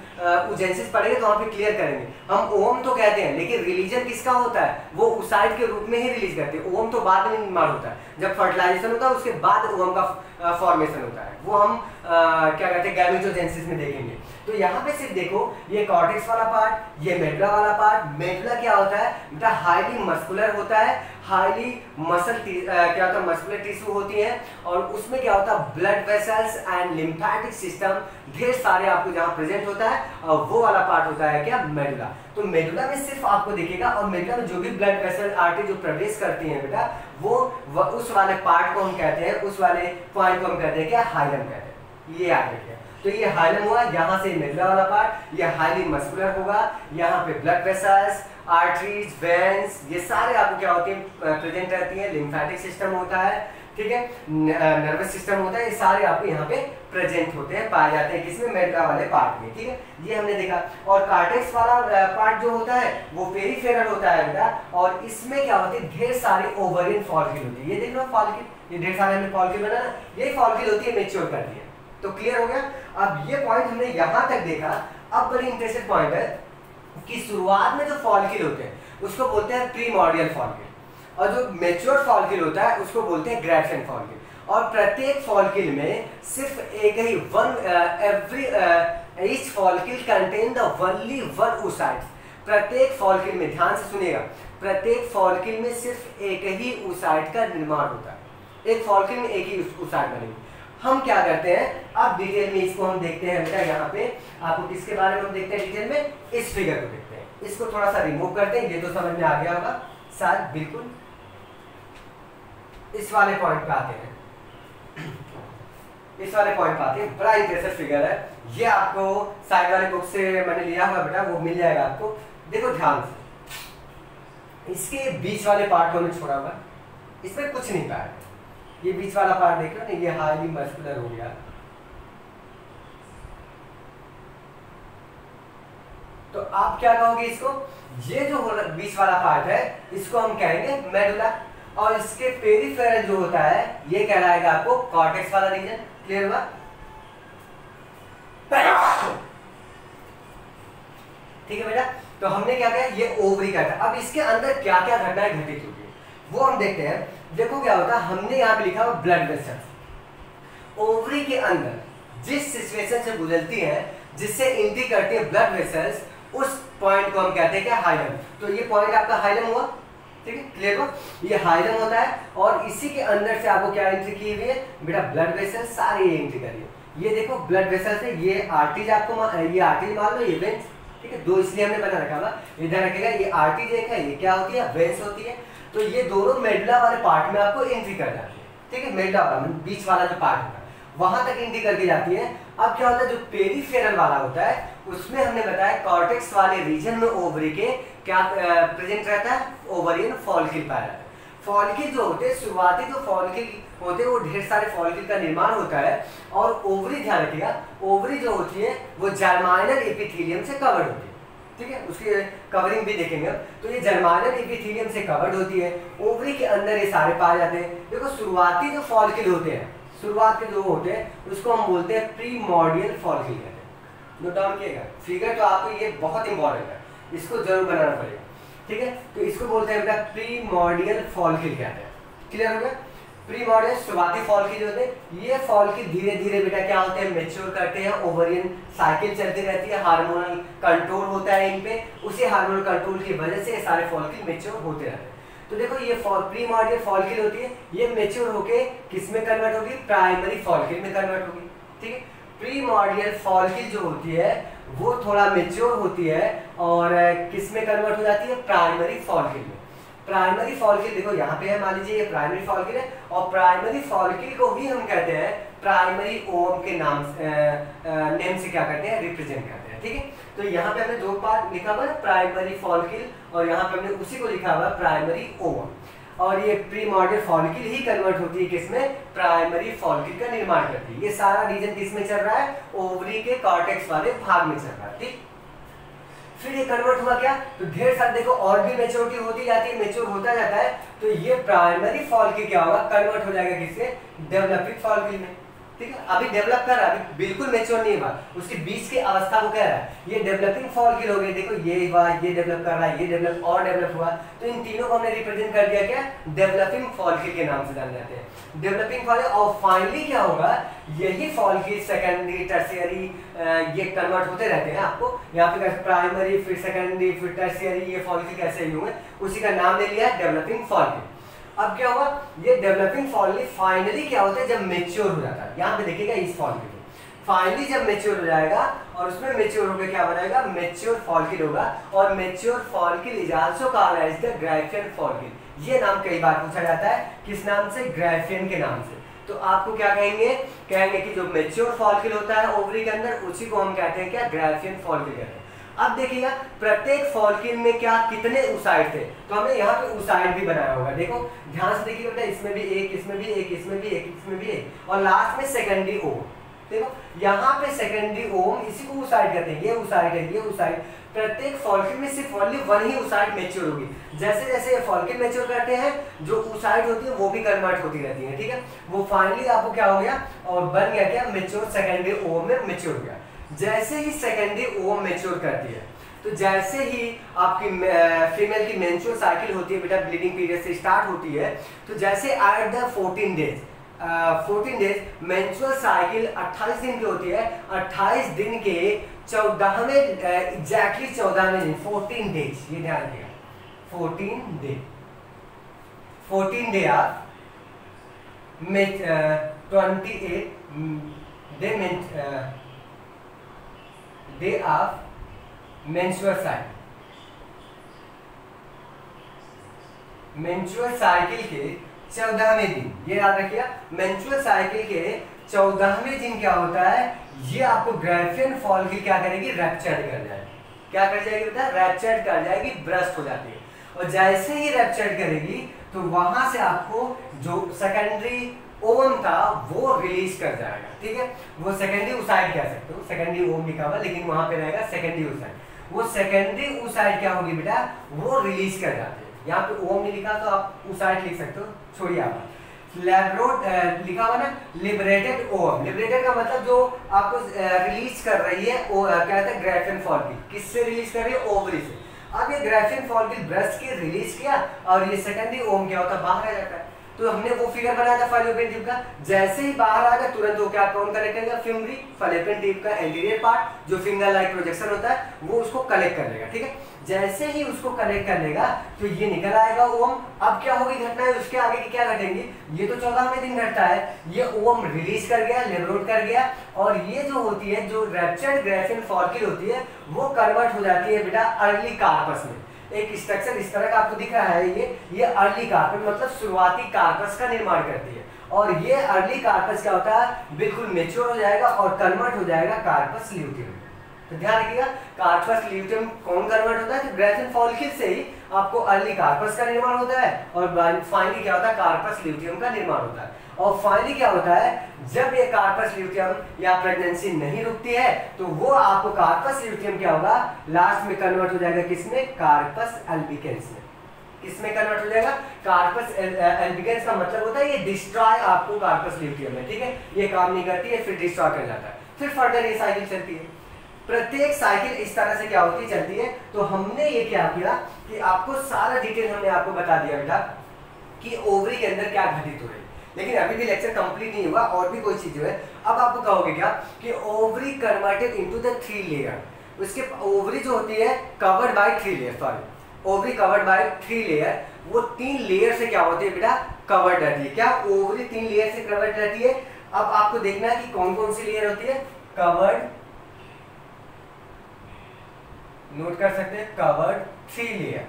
oogenesis पढ़ेंगे तो वहाँ पे क्लियर करेंगे। हम ओवम तो कहते हैं, लेकिन रिलीजन किसका होता है, वो oocyte के रूप में ही रिलीज करते हैं। ओवम तो बाद में निर्माण होता है, जब फर्टिलाइजेशन होता है उसके बाद ओवम का फॉर्मेशन होता है, वो हम क्या कहते हैं गैमेटोजेनेसिस में देखेंगे। तो यहाँ पे सिर्फ देखो ये कॉर्टेक्स वाला पार्ट, ये मेडुला वाला पार्ट। मेडुला क्या होता है बेटा हाईली मस्कुलर होता है, हाईली मसल क्या होता है मस्कुलर टिश्यू होती है, और उसमें क्या होता है blood vessels and lymphatic system ढेर सारे आपको जहाँ प्रेजेंट होता है, और वो वाला पार्ट होता है क्या मेडुला। तो मेडुला में सिर्फ आपको देखिएगा, और मेडुला में जो भी ब्लड वेसल आर्टरी जो प्रवेश करती है बेटा वो उस वाले पार्ट को हम कहते हैं, उस वाले पॉइंट को हम कहते हैं क्या हाइलम कहते हैं। ये याद रखिए। तो ये हाइलम हुआ, यहाँ से मेडुला वाला पार्ट, ये हाईली मस्कुलर होगा, यहाँ पे ब्लड वेसल्स आर्टरीज वेन्स ये सारे आपको क्या होती है प्रेजेंट रहती है। लिम्फेटिक सिस्टम होता है, ठीक है, नर्वस सिस्टम होता है, ये सारे आपको यहाँ पे प्रेजेंट होते हैं, पाए जाते हैं किसमें मेडुला वाले पार्ट में। ठीक है, ये हमने देखा। और कॉर्टेक्स वाला पार्ट जो होता है वो पेरिफेरल होता है बेटा, और इसमें क्या होती है ढेर सारी ओवरियन फॉलिकल होती है। ये देख लो फॉलिकल, ये ढेर सारे हमने फॉलिकल बना ना, ये फॉलिकल होती है मैच्योर करती है। तो क्लियर हो गया। अब ये पॉइंट हमने यहाँ तक देखा। अब बड़ी इंटरेस्टिंग पॉइंट है कि शुरुआत में जो फॉलिकल होते हैं उसको बोलते हैं प्रीमोर्डियल फॉलिकल, और जो मेच्योर फॉलिकल होता है उसको बोलते हैं ग्राफियन फॉलिकल। और प्रत्येक फॉलिकल में सिर्फ एक ही each follicle contain the only one oocyte। प्रत्येक फॉलिकल में, ध्यान से सुनिएगा, प्रत्येक फॉलिकल में सिर्फ एक ही oocyte का निर्माण होता है। एक फॉलिकल में एक ही oocyte बनेगी। हम क्या करते हैं, अब डिटेल में इसको हम देखते हैं बेटा। यहाँ पे आपको किसके बारे में हम देखते हैं डिटेल में, इस फिगर को देखते हैं। इसको थोड़ा सा रिमूव करते हैं, ये तो समझ में आ गया होगा शायद, बिल्कुल इस वाले पॉइंट पे आते हैं। इस वाले पॉइंट पे आते हैं, बड़ा इंटरेस्टिंग फिगर है ये, आपको साइड वाले बुक से मैंने लिया हुआ बेटा, वो मिल जाएगा आपको। देखो ध्यान से, इसके बीच वाले पार्ट को हमने छोड़ा हुआ, इसमें कुछ नहीं पाया। ये बीच वाला पार्ट देख लो ना, ये हाईली मस्कुलर हो गया। तो आप क्या कहोगे इसको, ये जो बीच वाला पार्ट है इसको हम कहेंगे मेडुला, और इसके पेरिफेरल जो होता है ये कहलाएगा आपको कॉर्टेक्स वाला रीजन। क्लियर हुआ? ठीक है बेटा, तो हमने क्या किया, ये ओवरी का था। अब इसके अंदर क्या क्या घटनाएं घटित होती है वो हम देखते हैं। देखो क्या होता है, हमने यहाँ पे लिखा हुआ ब्लड वेसल्स। ओवरी के अंदर जिस सिचुएशन से गुजरती है, जिससे एंट्री करती है ब्लड वेसल्स, उस पॉइंट को हम कहते हैं क्या, हाइलम। तो ये पॉइंट आपका हाइलम हुआ, ठीक है, क्लियर हो? ये हाइलम होता है, और इसी के अंदर से आपको क्या एंट्री की हुई है बेटा, ब्लड वेसल्स सारी एंट्री करिए। ये देखो ब्लड वेसल्स है, ये आर्टरीज आपको, ये आर्टरीज मान लो, ये वेंस, ठीक है, दो इसलिए हमने बना रखा हुआ, इधर रखेगा। ये आर्टरीज एक है, ये क्या होती है, वेंस होती है। तो ये दोनों मेडुला वाले पार्ट में आपको एंट्री कर जाती है, ठीक है, मेडुला वाला बीच वाला जो पार्ट होता है वहां तक एंट्री करके जाती है। अब क्या होता है, जो पेरिफेरल वाला होता है उसमें हमने बताया कॉर्टेक्स वाले रीजन में ओवरी के क्या प्रेजेंट रहता है, ओवरियन फॉलिकल पाया जाता है। फॉलिकल जो होते हैं, शुरुआती जो फॉलिकल होते हैं वो ढेर सारे फॉलिकल का निर्माण होता है। और ओवरी, ध्यान रखिएगा, ओवरी जो होती है वो जर्माइनल एपिथेलियम से कवर्ड होती है, ठीक है, उसकी कवरिंग भी देखेंगे। तो ये जर्माइनल एपिथेलियम से कवर्ड होती है। ओवरी के अंदर ये सारे पाए जाते हैं। देखो शुरुआती जो फॉलिकल होते हैं, शुरुआत के जो होते हैं उसको हम बोलते हैं प्रीमॉर्डियल फॉलिकल कहते हैं। नोट डाउन किएगा, फिगर तो आपको ये बहुत इंपॉर्टेंट है, इसको जरूर बनाना पड़ेगा, ठीक है। तो इसको बोलते हैं बेटा प्रीमॉर्डियल फॉलिकल कहते हैं। क्लियर हो गया? प्रीमॉर्डियल शुरुआती फॉलिकल जो होते हैं, ये फॉलिकल धीरे धीरे बेटा क्या होते हैं, मैच्योर करते हैं। ओवरियन साइकिल चलती रहती है, हार्मोनल कंट्रोल होता है इन पे, उसी हार्मोनल कंट्रोल की वजह से ये सारे फॉलिकल मैच्योर होते रहते हैं। तो देखो ये प्रीमॉर्डियल फॉलिकल होती है, ये मैच्योर होके किस में कन्वर्ट होगी, प्राइमरी फॉलिकल में कन्वर्ट होगी, ठीक है। प्रीमॉर्डियल फॉलिकल जो होती है वो थोड़ा मैच्योर होती है और किस में कन्वर्ट हो जाती है, प्राइमरी फॉलिकल में। प्राइमरी फॉलिकल देखो यहाँ पे है, मान लीजिए ये प्राइमरी फॉलिकल है, और प्राइमरी फॉलिकल को ही हम कहते हैं प्राइमरी ओवम के नाम नेम से क्या करते हैं, रिप्रेजेंट करते हैं, ठीक है। तो यहाँ पे हमने दो पार्ट लिखा हुआ है, प्राइमरी फॉलिकल, और यहाँ पे हमने उसी को लिखा हुआ है प्राइमरी ओवम। और ये प्रीमॉर्डियल फॉलिकल ही कन्वर्ट होती है किसमें, प्राइमरी फॉलिकल का निर्माण करती है। ये सारा रीजन किसमें चल रहा है, ओवरी के कॉर्टेक्स वाले भाग में चल रहा है, ठीक। फिर ये कन्वर्ट हुआ क्या, तो ढेर सारे देखो और भी मैच्योरिटी होती जाती है, मैच्योर होता जाता है। तो ये प्राइमरी फॉलिकल क्या होगा, कन्वर्ट हो जाएगा किससे, डेवलपिंग फॉलिकल में, ठीक है। अभी डेवलप कर रहा है, अभी बिल्कुल मैच्योर नहीं हुआ, उसके बीच की अवस्था को कह रहा है। ये डेवलपिंग फॉलिकल हो गया, देखो ये हुआ, ये डेवलप कर रहा है, ये डेवलप और डेवलप हुआ। तो इन तीनों को हमने रिप्रेजेंट कर दिया क्या, डेवलपिंग फॉलिकल के नाम से जाने जाते हैं, डेवलपिंग फॉलिकल। और फाइनली क्या होगा, यही फॉलिकल सेकेंडरी टर्शियरी ये कन्वर्ट होते रहते हैं। आपको यहाँ पे प्राइमरी, फिर सेकेंडरी, फिर टर्शियरी, ये फॉलिकल कैसे ही होंगे, उसी का नाम ले लिया डेवलपिंग फॉलिकल। अब क्या हुआ, ये डेवलपिंग फॉलिकल फाइनली क्या होता है, जब मैच्योर हो जाता है, यहाँ पे देखिएगा इस फॉलिकल को, फाइनली जब मैच्योर हो जाएगा और उसमें मैच्योर होकर क्या बनाएगा, मैच्योर फॉलिकल होगा। और mature follicle is also called as the Graafian follicle. ये नाम कई बार पूछा जाता है, किस नाम से, ग्राफियन के नाम से। तो आपको क्या कहेंगे, कहेंगे कि जो मैच्योर फॉलिकल होता है ओवरी के अंदर, उसी को हम कहते हैं क्या, ग्राफियन फॉलिकल कहते हैं। अब देखिएगा प्रत्येक फॉलिकल में क्या कितने oocyte थे, तो हमने यहाँ पे oocyte भी बनाया होगा। देखो ध्यान से देखिए बेटा, इसमें भी एक, इसमें भी एक, इसमें भी एक, इसमें भी एक, और लास्ट में सेकेंडरी ओवम। देखो यहाँ पे सेकेंडरी ओवम, इसी को oocyte कहते हैं। ये oocyte है, ये oocyte। प्रत्येक फॉलिकल में सिर्फ ओनली वन ही oocyte मैच्योर होगी। जैसे जैसे ये फॉलिकल मैच्योर करते हैं, जो oocyte होती है वो भी कन्वर्ट होती रहती है, ठीक है। वो फाइनली आपको क्या हो गया, और बन गया क्या, मैच्योर सेकेंडरी ओवम में मैच्योर हो गया। जैसे ही सेकेंडरी ओवम मैच्योर करती है, तो जैसे ही आपकी फीमेल की मेंस्ट्रुअल साइकिल होती है बेटा, ब्लीडिंग पीरियड से स्टार्ट होती है, तो जैसे at the 14 days menstrual cycle 28 दिन की होती है, 28 दिन के 14वें एग्जैक्टली 14वें दिन 14 डेज, ये ध्यान रखिएगा 14 day of 28 day of menstrual cycle. Menstrual cycle के 14वें दिन, ये याद रखिए, मेंस्ट्रुअल साइकिल के 14वें दिन क्या होता है, ये आपको ग्राफियन फॉलिकल क्या करेगी, रैप्चर्ड कर जाएगी। क्या कर जाएगी बेटा, रैप्चर्ड कर जाएगी, ब्रस्ट हो जाती है। और जैसे ही रैप्चर्ड करेगी तो वहां से आपको जो सेकेंडरी ओवम था वो रिलीज कर जाएगा, ठीक है। वो सेकेंडरी oocyte कह सकते हो, सेकेंडरी ओवम लिखा हुआ लेकिन वहां पे रहेगा सेकेंडरी oocyte। वो सेकेंडरी oocyte क्या होगी बेटा, वो रिलीज कर जाते हैं। यहाँ पे ओवम नहीं लिखा तो आप oocyte लिख सकते हो, छोड़िए आप। लैब्रोड लिखा हुआ ना, लिबरेटेड ओवम। लिबरेटेड का मतलब जो आपको रिलीज कर रही है, क्या कहते हैं, ग्राफियन फॉलिकल। किससे रिलीज कर रही है, ओवरी से। अब ये ग्राफियन फॉलिकल ब्रस्ट की रिलीज किया और ये सेकेंडरी ओवम क्या होता है, बाहर आ जाता है। तो हमने वो फिगर बनाया था फैलोपियन ट्यूब का, जैसे ही बाहर आ गया तुरंत वो क्या कौन कलेक्ट करेगा, फिमरी, फैलोपियन ट्यूब का एंटीरियर पार्ट जो फिंगर लाइक प्रोजेक्शन होता है वो उसको कलेक्ट कर लेगा, ठीक है। जैसे ही उसको कलेक्ट कर लेगा तो ये निकल आएगा ओवम। अब क्या होगी घटना है, उसके आगे की क्या घटेंगी, ये तो 14वें दिन घटता है, ये ओवम रिलीज कर गया, लेब्रोड कर गया, और ये जो होती है, जो रैप्चर्ड ग्राफियन फॉलिकल होती है, वो कन्वर्ट हो जाती है बेटा अर्ली कार्पस में। एक स्ट्रक्चर इस तरह का आपको दिख रहा है, ये अर्ली कार्पस मतलब शुरुआती कार्पस का निर्माण करती है। और ये अर्ली कार्पस क्या होता है, बिल्कुल मेच्योर हो जाएगा और कन्वर्ट हो जाएगा कार्पस ल्यूटियम। तो ध्यान रखिएगा, कार्पस ल्यूटियम कौन कन्वर्ट होता है, तो ग्राफियन फॉलिकल से ही आपको अर्ली कार्पस का निर्माण होता है और फाइनली क्या होता है, कार्पस ल्यूटियम का निर्माण होता है। और फाइनली क्या होता है, जब ये कार्पस ल्यूटियम या प्रेगनेंसी नहीं रुकती है तो वो आपको कार्पस ल्यूटियम क्या होगा, लास्ट में कन्वर्ट हो जाएगा किसमें, कार्पस अल्बिकेंस में। किसमें कन्वर्ट हो जाएगा, कार्पस अल्बिकेंस का मतलब होता है ये डिस्ट्रॉय आपको कार्पस ल्यूटियम में, ठीक है। ये काम नहीं करती है, फिर डिस्ट्रॉय कर जाता है, फिर फर्दर ये साइकिल चलती है। प्रत्येक साइकिल इस तरह से क्या होती है, चलती है। तो हमने ये क्या किया कि आपको सारा डिटेल हमने आपको बता दिया बेटा कि ओवरी के अंदर क्या घटित हो रही है। लेकिन अभी भी लेक्चर कंप्लीट नहीं हुआ, और भी कोई चीज जो है। अब आपको कहोगे क्या कि ovary converted into the 3 layer. उसके ओवरी जो होती है covered by 3 layer, sorry ovary covered by 3 layer, वो 3 लेयर से क्या होती है बेटा, कवर्ड रहती है। क्या ओवरी 3 लेयर से कवर्ड रहती है। अब आपको देखना है कि कौन कौन सी लेयर होती है, कवर्ड, नोट कर सकते हैं, कवर्ड 3 लेयर।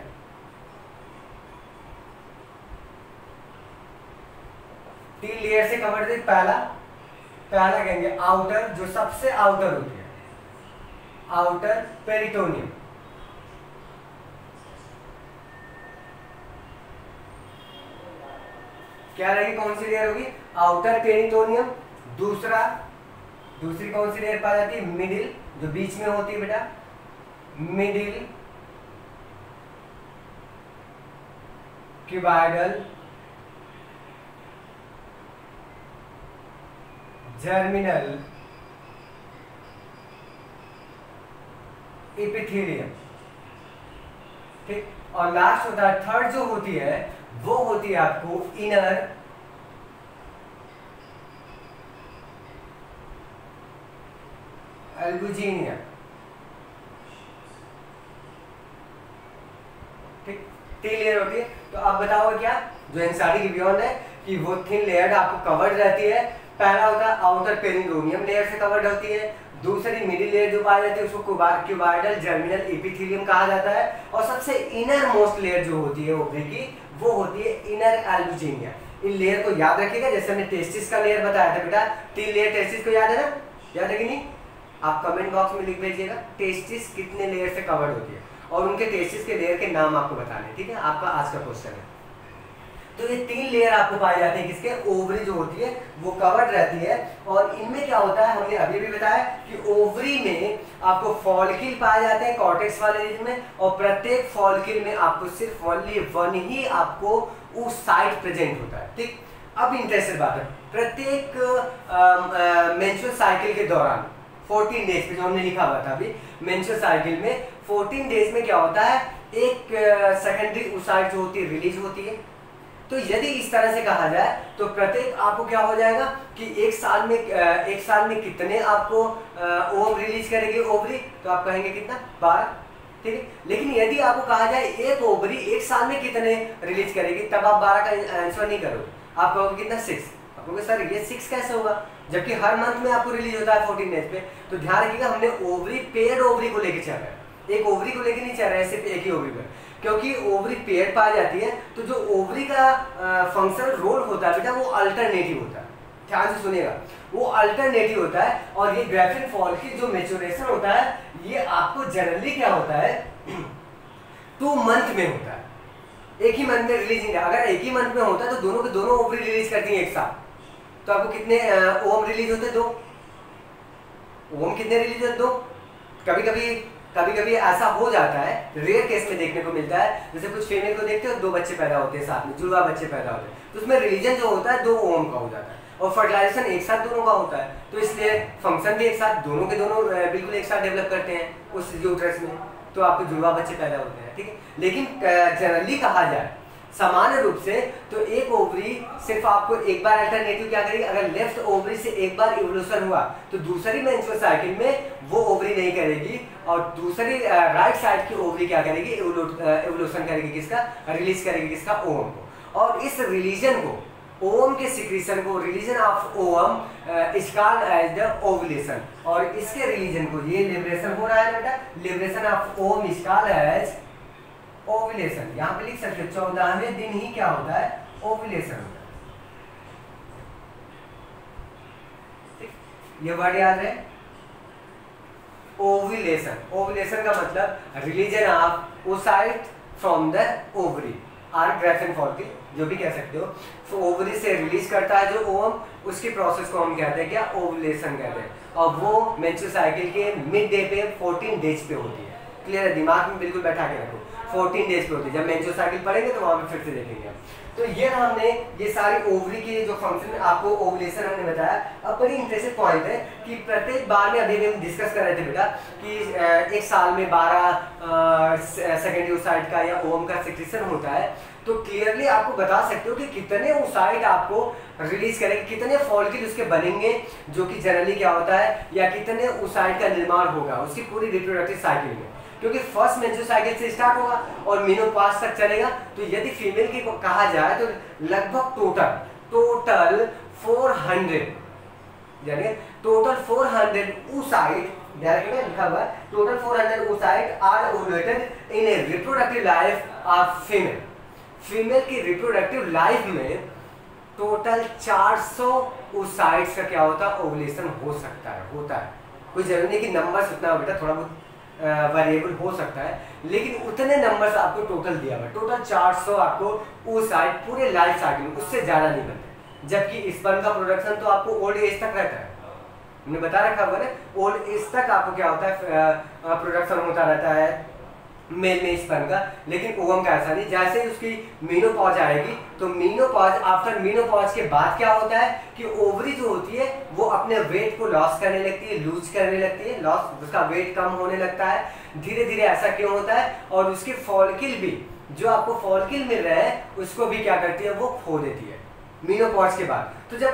तीन लेयर से कवर्ड है। पहला कहेंगे आउटर, जो सबसे आउटर होती है, आउटर पेरिटोनियम। क्या रहेगी, कौन सी लेयर होगी, आउटर पेरिटोनियम। दूसरी कौन सी लेयर पाई जाती है, मिडिल, जो बीच में होती है बेटा, मिडिल क्यूबाइडल जर्मिनल एपिथेलियम, ठीक। और लास्ट होता है थर्ड जो होती है, वो होती है आपको इनर एल्बुजिनिया, ठीक। 3 लेयर होती है। तो आप बताओगे क्या, जो एनसीईआरटी की बियॉन्ड है कि वो थिन लेयर आपको कवर्ड रहती है। पहला होता है आउटर पेरिटोनियम लेयर से कवर्ड होती है। दूसरी मिडिल लेयर जो पाई जाती है उसको क्यूबाइडल जर्मिनल एपिथेलियम कहा जाता है। और सबसे इनर मोस्ट लेयर जो होती है ओवरी की, वो होती है इनर एल्बुजिनिया। इन लेयर को याद रखिएगा, जैसे हमने टेस्टिस का लेयर बताया था बेटा, 3 लेयर टेस्टिस को याद है ना, याद है कि नहीं। आप कमेंट बॉक्स में लिख भेजिएगा टेस्टिस कितने लेयर से कवर्ड होती है, और उनके टेस्टिस के लेयर के नाम आपको बताने, ठीक है। आपका आज का क्वेश्चन है। तो ये 3 लेयर आपको पाए जाते हैं किसके, ओवरी जो होती है वो कवर्ड रहती है। और इनमें क्या होता है, हमने अभी भी बताया कि ओवरी में आपको फॉलिकल पाए जाते हैं कॉर्टेक्स वाले रीजन में, और प्रत्येक फॉलिकल में आपको सिर्फ ओनली 1 ही आपको oocyte प्रेजेंट होता है, ठीक। अब इंटरेस्टेड बात है, प्रत्येक मेंस्ट्रुअल साइकिल के दौरान 14 डेज पे जो हमने लिखा हुआ था अभी मेंस्ट्रुअल साइकिल में 14 डेज में क्या होता है, एक सेकेंडरी oocyte जो होती है रिलीज होती है। तो यदि इस तरह से कहा जाए तो प्रत्येक आपको क्या हो जाएगा कि एक साल में कितने आपको ओवम रिलीज करेगी ओवरी, तो आप कहेंगे कितना 12, ठीक है। लेकिन यदि आपको कहा जाए एक ओवरी एक साल में कितने रिलीज करेगी, तब आप 12 का आंसर नहीं करोगे, आप कहोगे कितना 6। आप कहोगे सर ये 6 कैसे होगा, जबकि हर मंथ में आपको रिलीज होता है 14 डेज पे। तो ध्यान रखिएगा हमने ओवरी पेड ओवरी को लेके चल रहे हैं, एक ओवरी को लेके नहीं चल रहे हैं सिर्फ एक ही ओवरी पर, क्योंकि ओवरी पेड पाई जाती है। तो जो ओवरी का फंक्शनल रोल होता है बेटा वो अल्टरनेटिव होता है, ध्यान से सुनिएगा, वो अल्टरनेटिव होता है। और ये ग्राफिन फॉलिकल जो मैच्योरेशन होता है ये आपको जनरली क्या होता है 2 मंथ में होता है, एक ही मंथ में रिलीज नहीं। अगर एक ही मंथ में होता है तो दोनों के दोनों ओवरी रिलीज करती हैं एक साथ, तो आपको कितने ओवम रिलीज होते हैं 2। ओवम कितने रिलीज होते 2। कभी कभी ऐसा हो जाता है, रेयर केस में देखने को मिलता है, जैसे कुछ फीमेल को देखते हो 2 बच्चे पैदा होते हैं साथ में, जुड़वा बच्चे पैदा होते हैं, तो उसमें रिलीजन जो होता है 2 ओवम का हो जाता है और फर्टिलाइजेशन एक साथ दोनों का होता है। तो इसलिए फंक्शन भी एक साथ दोनों के दोनों बिल्कुल एक साथ डेवलप करते हैं उस यूट्रस में, तो आपके जुड़वा बच्चे पैदा होते हैं, ठीक है। लेकिन जनरली कहा जाए सामान्य रूप से तो एक ओवरी सिर्फ आपको एक बार अल्टरनेटिव क्या करेगी, अगर लेफ्ट ओवरी से एक बार इवोल्यूशन हुआ तो दूसरी मेंस्ट्रुअल साइकिल में वो ओवरी नहीं करेगी, और दूसरी राइट साइड की ओवरी क्या करेगी, इवोल्यूशन करेगी, किसका रिलीज करेगी, किसका ओवम को। और इस रिलीजन को ओवम के सिक्रीशन को releasing of ovum is called as the ovulation, और इसके रिलीजन को ये लिबरेशन हो रहा है बेटा, liberation of ovum is called as ovulation. यहाँ पे लिख सकते हो 14वें दिन ही क्या होता है, ओवुलेशन होता है। ये वर्ड याद है ओवुलेशन। ओवुलेशन का मतलब religion of oocyte from the ovary और ग्राफिन फॉलिकल, जो भी कह सकते हो। तो ओवरी से रिलीज करता है जो ओवम, उसकी प्रोसेस को हम कहते हैं क्या, ओवुलेशन कहते हैं। और वो मेंस्ट्रुअल साइकिल के मिड डे पे 14 डेज पे होती है। क्लियर है, दिमाग में बिल्कुल बैठा के रखो, 14 डेज पे होती है। जब मेंस्ट्रुअल साइकिल पढ़ेंगे तो वहां पे फिर से देखेंगे। तो ये हमने ये सारी ओवरी के जो फंक्शन आपको ओवुलेशन हमने बताया। अब बड़ी इंटरेस्टिंग पॉइंट है कि प्रत्येक बार में अभी हम डिस्कस कर रहे थे बेटा कि एक साल में 12 सेकेंडरी oocyte का या ओवम का सिक्रीशन होता है। तो क्लियरली आपको बता सकते हो कि कितने oocyte आपको रिलीज करेंगे, कितने फॉलिकल उसके बनेंगे, जो कि जनरली क्या होता है, या कितने oocyte का निर्माण होगा उसकी पूरी रिप्रोडक्टिव साइकिल में, क्योंकि फर्स्ट मेंस्ट्रुअल साइकिल से स्टार्ट होगा और मेनोपॉज तक चलेगा। तो यदि फीमेल की कहा जाए तो लगभग टोटल 400 यानी टोटल 400 oocyte, डायरेक्ट में लिखा हुआ है total 400 oocyte are ovulated in a reproductive life of female. Female की रिप्रोडक्टिव लाइफ में टोटल 400 oocytes का क्या होता है, ओवुलेशन हो सकता है, होता है। कोई जरूरी नहीं कि नंबर्स उतना बेटा, थोड़ा बहुत वेरिएबल हो सकता है, लेकिन उतने नंबर्स आपको टोटल दिया हुआ है। टोटल 400 आपको oocyte पूरे लाइफ साइकिल में, उससे ज्यादा नहीं बनते। जबकि स्पर्म का प्रोडक्शन तो आपको ओल्ड एज तक रहता है, हमने बता रखा हुआ है ओल्ड एज तक आपको क्या होता है प्रोडक्शन होता रहता है मेल में स्पर्म का। लेकिन ओवम का ऐसा नहीं, जैसे ही उसकी मीनोपॉज आएगी तो मीनोपॉज आफ्टर मीनोपॉज के बाद क्या होता है कि ओवरी जो होती है वो अपने वेट को लॉस करने लगती है, लूज करने लगती है, लॉस उसका वेट कम होने लगता है धीरे धीरे। ऐसा क्यों होता है, और उसके फॉलिकल भी जो आपको फॉलिकल मिल रहा है उसको भी क्या करती है, वो खो देती है मीनोपॉज के बाद। तो जब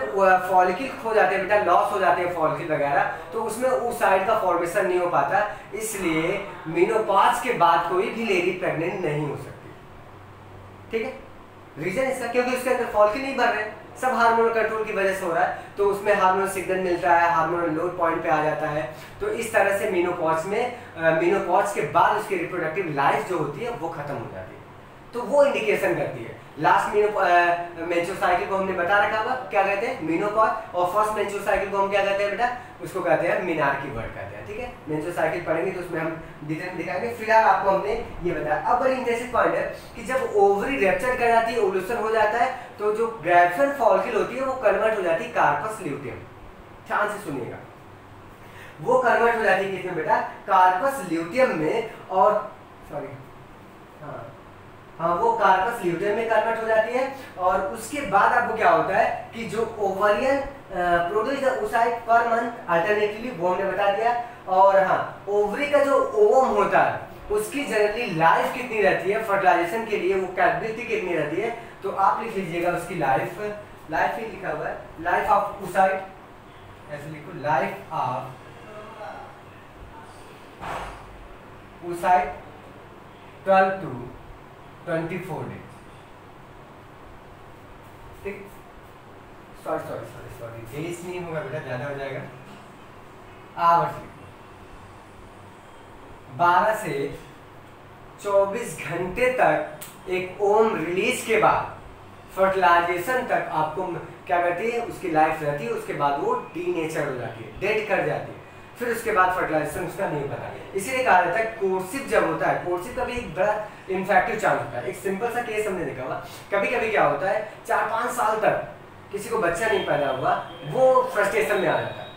फॉलिकल खो जाते हैं बेटा, लॉस हो जाते हैं फॉलिकल वगैरह, तो उसमें oocyte का फॉर्मेशन नहीं हो पाता, इसलिए मीनोपॉज के बाद कोई भी लेडी प्रेग्नेंट नहीं हो सकती। ठीक है, रीजन इसका क्योंकि उसके अंदर फॉलिकल नहीं बढ़ रहे, सब हार्मोनल कंट्रोल की वजह से हो रहा है, तो उसमें हार्मोनल सिग्नल मिलता है, हार्मोनल लो पॉइंट पे आ जाता है। तो इस तरह से मीनोपॉज के बाद उसकी रिप्रोडक्टिव लाइफ जो होती है वो खत्म हो जाती है। तो वो इंडिकेशन करती है। लास्ट मेंस्ट्रुअल साइकिल को हमने बता रखा हुआ क्या कहते हैं, मेनोपॉज, और फर्स्ट मेंस्ट्रुअल साइकिल को हम क्या कहते हैं बेटा, उसको कहते हैं मेनार्की वर्ड कहते हैं। ठीक है, मेंस्ट्रुअल साइकिल पढ़ेंगे तो उसमें हम डिटेल में दिखाएंगे। फिलहाल आपको हमने ये बताया। अब बड़ी इंटरेस्टिंग पॉइंट है कि जब ओवरी रप्चर कर जाती है, ओवुलेशन हो जाता है, तो जो ग्राफिन फॉलिकल होती है वो कन्वर्ट हो जाती है कार्पस ल्यूटियम। ध्यान से सुनिएगा, वो कन्वर्ट हो जाती है किसमें बेटा, कार्पस ल्यूटियम में। और सॉरी हाँ, वो कार्पस ल्यूटियम में कन्वर्ट हो जाती है। और उसके बाद आपको क्या होता है कि जो ovarian produce the oocyte per month alternatively, वो हमने बता दिया। और हाँ, ओवरी का जो ओवम होता है उसकी जनरली लाइफ कितनी रहती है फर्टिलाइजेशन के लिए, वो कैपेबिलिटी कितनी रहती है, तो आप लिख लीजिएगा उसकी लाइफ ही लिखा हुआ है, लाइफ ऑफ oocyte, ऐसे लिखो, life of oocyte 12 to 24 days. ठीक, सॉरी डेज नहीं होगा बेटा, ज्यादा हो जाएगा, आवर्स लिखो। 12 से 24 घंटे तक एक ओम रिलीज के बाद फर्टिलाइजेशन तक आपको क्या करती है, उसकी लाइफ रहती है, उसके बाद वो डीनेचर हो जाती है, डेड कर जाती है, फिर उसके बाद फर्टिलाइजेशन उसका नहीं होता। इसीलिए कहा जाता है कोर्सिव जब होता है, कोर्सिव का भी एक बड़ा इन्फेक्टिव चांस होता है। एक सिंपल सा केस हमने देखा हुआ, कभी कभी क्या होता है 4-5 साल तक किसी को बच्चा नहीं पैदा हुआ, वो फ्रस्ट्रेशन में आ जाता है।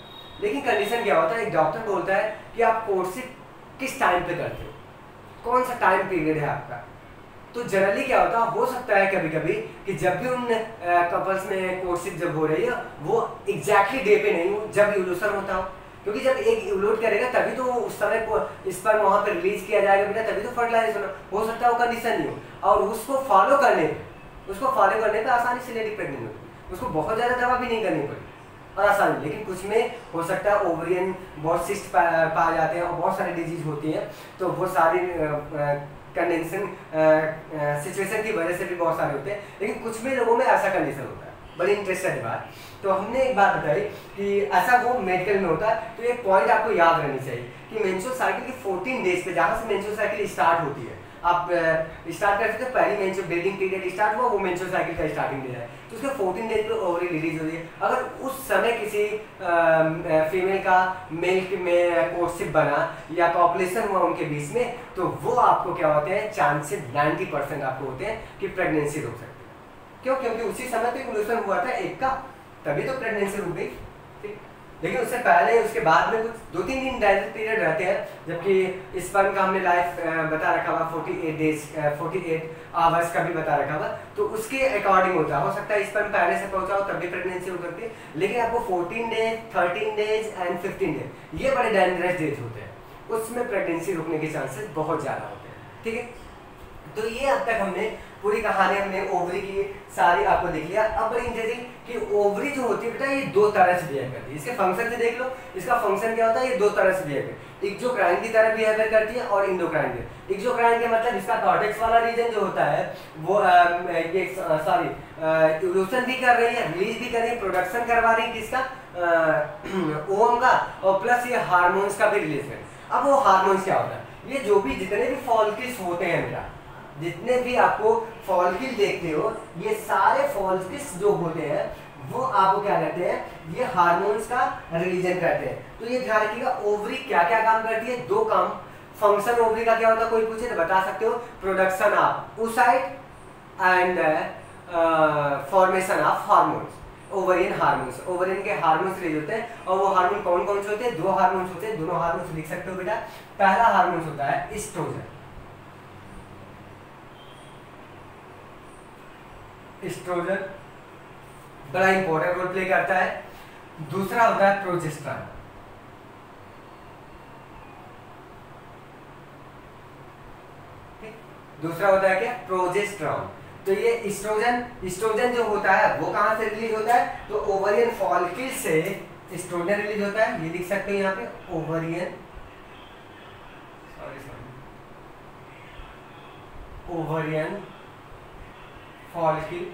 लेकिन कंडीशन क्या होता है, एक डॉक्टर बोलता है कि आप कोर्सिव किस टाइम पे करते हो, कौन सा टाइम पीरियड है आपका। तो जनरली क्या होता है, हो सकता है कभी कभी कि जब भी उन कपल्स में कोर्सिव जब हो रही है वो एग्जैक्टली डे पे नहीं हो जब इवोल्यूशन होता हो, क्योंकि जब एक इवोल्यूट करेगा तभी तो उस समय को इस पर वहां पर रिलीज किया जाएगा बेटा, तभी तो फर्टिलाइजेशन हो सकता है वो कंडीशन नहीं हो। और उसको फॉलो करने पे आसानी से लेडी प्रेग्नेंट होगी, उसको बहुत ज्यादा दवा भी नहीं करनी पड़ी और आसानी। लेकिन कुछ में हो सकता है ओवरियन बहुत सिस्ट पाए जाते हैं और बहुत सारी डिजीज होती हैं, तो वो सारी कंडीशन सिचुएशन की वजह से भी बहुत सारे होते हैं। लेकिन कुछ में लोगों में ऐसा कंडीशन होता है, बड़ी इंटरेस्टिंग बात। तो हमने एक बात बताई कि ऐसा वो मेडिकल में होता है। तो एक पॉइंट आपको याद रहनी चाहिए कि मेंस्ट्रुअल साइकिल की 14 डेज पे, जहाँ से मेंस्ट्रुअल साइकिल स्टार्ट होती है, आप स्टार्ट कर सकते हो, पहली मेंस्ट्रुअल ब्लीडिंग पीरियड स्टार्ट हुआ, वो मेंस्ट्रुअल साइकिल का स्टार्टिंग डेज है, तो उसके 14 डेज पे ओवरी रिलीज होती है। अगर उस समय किसी फीमेल का मेल में कोर्सिव बना या पॉपुलेशन हुआ उनके बीच में, तो वो आपको क्या होते हैं, चांसेस 90% आपको होते हैं कि प्रेगनेंसी रुक सकती है। क्यों? क्योंकि उसी समय तो इवोल्यूशन हुआ था एक का, तभी तो प्रेगनेंसी रुक गई। ठीक, लेकिन उससे पहले उसके बाद में कुछ 2-3 दिन डाइजेस्ट पीरियड रहते हैं, जबकि स्पर्म का हमने लाइफ बता रखा हुआ 48 डेज 48 आवर्स का भी बता रखा हुआ, तो उसके अकॉर्डिंग होता है। हो सकता है स्पर्म पहले से पहुंचा हो तब भी प्रेगनेंसी हो सकती है, लेकिन आपको 14 डेज 13 डेज एंड 15 डेज ये बड़े डेंजरस डेज होते हैं, उसमें प्रेगनेंसी रुकने के चांसेस बहुत ज़्यादा होते हैं। ठीक है, तो ये अब तक हमने पूरी कहानी हमने ओवरी की सारी आपको देख लिया। अब बड़ी इंटरेस्टिंग कि ओवरी जो होती है बेटा ये 2 तरह से बिहेव करती है। इसके फंक्शन से देख लो, इसका फंक्शन क्या होता है, ये 2 तरह से बिहेव करती है, एक्सोक्राइन की तरह बिहेवियर करती है और इंडोक्राइन की। एक्सोक्राइन के मतलब इसका कॉर्टेक्स वाला रीजन जो होता है वो ये इवोल्यूशन भी कर रही है, रिलीज भी कर रही है, प्रोडक्शन करवा रही है किसका, ओवम का, और प्लस ये हार्मोन्स का भी रिलीज है। अब वो हार्मोन्स क्या होता है, ये जो भी जितने भी फॉलिकल्स होते हैं बेटा, जितने भी आपको फॉलिकल देखते हो, ये सारे फॉलिकल्स जो होते हैं वो आपको क्या कहते हैं, ये हार्मोन्स का रिलीजन करते हैं। तो ये ध्यान रखिएगा ओवरी क्या क्या काम करती है, 2 काम। फंक्शन ओवरी का क्या होता है, कोई पूछे तो बता सकते हो, production of oocyte and formation of hormones, ovarian hormones. Ovarian के हार्मोन्स रिलीज होते हैं, और वो हार्मोन कौन कौन से होते हैं, 2 हार्मोन्स होते हैं, दोनों हार्मोन्स लिख सकते हो बेटा। पहला हार्मोन्स होता है एस्ट्रोजन, एस्ट्रोजन बड़ा इंपॉर्टेंट रोल प्ले करता है। दूसरा होता है प्रोजेस्टेरॉन, दूसरा होता है क्या, प्रोजेस्टेरॉन। तो ये एस्ट्रोजन जो होता है वो कहां से रिलीज होता है, तो ओवरियन फॉलिकल से एस्ट्रोजन रिलीज होता है, ये लिख सकते हो यहाँ पे, ओवरियन फॉलिकल,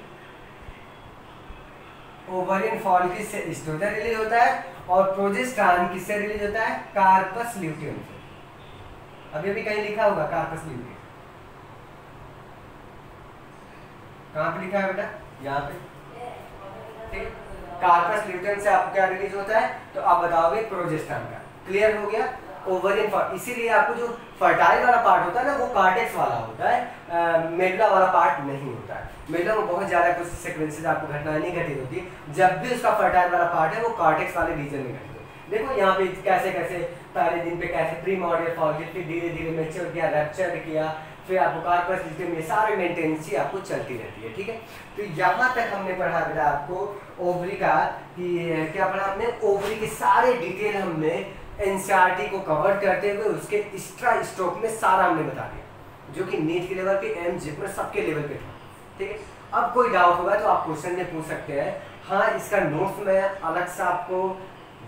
ओवरियन फॉलिकल से एस्ट्रोजन रिलीज होता है, और प्रोजेस्टेरॉन किससे रिलीज होता है, कार्पस ल्यूटियम से। अभी कहीं लिखा होगा कार्पस ल्यूटियम, कहाँ पे लिखा है बेटा, यहाँ पे। ठीक, कार्पस ल्यूटियम से आपको क्या रिलीज होता है, तो आप बताओगे प्रोजेस्टेरॉन का। क्लियर हो गया, ओवरियन। इसीलिए आपको जो फर्टाइल वाला पार्ट होता है ना वो कार्टेक्स वाला होता है, मेडुला वाला पार्ट नहीं होता है। मेडुला में बहुत ज्यादा कुछ सीक्वेंसेस आपको घटनाएं नहीं घटित होती, जब भी उसका फर्टाइल वाला पार्ट है वो कार्टेक्स वाले रीजन में घटित होती है। देखो यहाँ पे कैसे कैसे पहले दिन पे कैसे प्री मॉडियल फॉलिकल, फिर धीरे धीरे मैच्योर किया, रप्चर किया, फिर आपको कार्पस लिटियम, ये सारे मेंटेनेंसी आपको चलती रहती है, ठीक है। तो यहाँ तक हमने पढ़ा बेटा आपको ओवरी का कि क्या पढ़ा हमने, ओवरी के सारे डिटेल हमने एनसीईआरटी को कवर करते हुए उसके एक्स्ट्रा स्ट्रोक में सारा हमने बता दिया, जो कि नीट के लेवल पे, एमजेड में, सबके लेवल पे था, ठीक है। अब कोई डाउट होगा तो आप क्वेश्चन में पूछ सकते हैं। हाँ, इसका नोट्स मैं अलग से आपको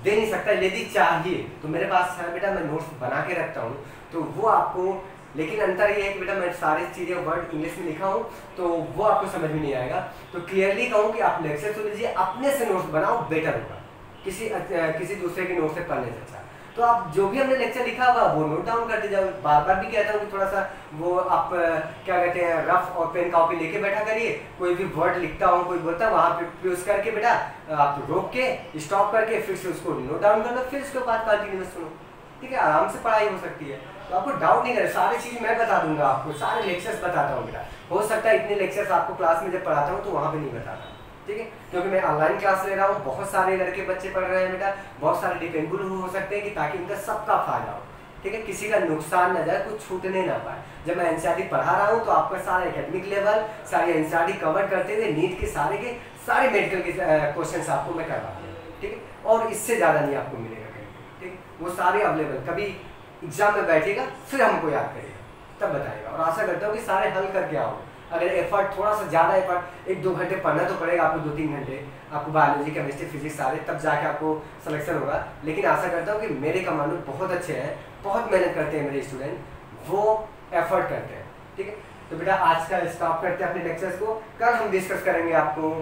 दे नहीं सकता, यदि चाहिए तो मेरे पास है बेटा, मैं नोट्स बना के रखता हूँ, तो वो आपको, लेकिन अंतर ये है कि बेटा मैं सारी चीज़ें वर्ड इंग्लिश में लिखा हूँ तो वो आपको समझ में नहीं आएगा। तो क्लियरली कहूँ कि आप लेक्चर सुन लीजिए, अपने से नोट्स बनाओ, बेटर होगा किसी दूसरे के नोट से पढ़ने से अच्छा। तो आप जो भी हमने लेक्चर लिखा हुआ वो नोट डाउन करते जाओ। बार बार भी कहता हूँ कि थोड़ा सा वो आप क्या कहते हैं, रफ और पेन कॉपी लेके बैठा करिए। कोई भी वर्ड लिखता हूँ, कोई बोलता है, वहाँ पे यूज करके बेटा आप रोक के स्टॉप करके फिर से उसको नोट डाउन कर लो, फिर उसके बाद कंटिन्यूअस सुनो, ठीक है। आराम से पढ़ाई हो सकती है, तो आपको डाउट नहीं करे, सारी चीज़ मैं बता दूंगा आपको, सारे लेक्चर्स बताता हूँ बेटा। हो सकता है इतने लेक्चर्स आपको क्लास में जब पढ़ाता हूँ तो वहाँ पे नहीं बताता, ठीक है, क्योंकि मैं ऑनलाइन क्लास ले रहा हूँ, बहुत सारे लड़के बच्चे पढ़ रहे हैं बेटा, बहुत सारे डिपेंडेबल हो सकते हैं कि ताकि उनका सबका फायदा हो, ठीक है, किसी का नुकसान ना जाए, कुछ छूटने ना पाए। जब मैं एनसीईआरटी पढ़ा रहा हूँ तो आपका सारा एकेडमिक लेवल, सारी एनसीईआरटी कवर करते हुए नीट के सारे मेडिकल के क्वेश्चन आपको मैं करवा दूँ, ठीक है, और इससे ज़्यादा नहीं आपको मिलेगा कहीं, ठीक, वो सारे अवेलेबल। कभी एग्जाम में बैठेगा फिर हमको याद करेगा, तब बताएगा, और आशा करता हूँ कि सारे हल करके आओ। अगर एफर्ट थोड़ा सा ज़्यादा एफर्ट, 1-2 घंटे पढ़ना तो पड़ेगा आपको, 2-3 घंटे आपको बायोलॉजी, केमिस्ट्री, फिजिक्स सारे, तब जाके आपको सिलेक्शन होगा। लेकिन आशा करता हूँ कि मेरे कमांडो बहुत अच्छे हैं, बहुत मेहनत करते हैं मेरे स्टूडेंट, वो एफर्ट करते हैं, ठीक है। तो बेटा आज का स्टॉप करते हैं अपने लेक्चर्स को, कल हम डिस्कस करेंगे आपको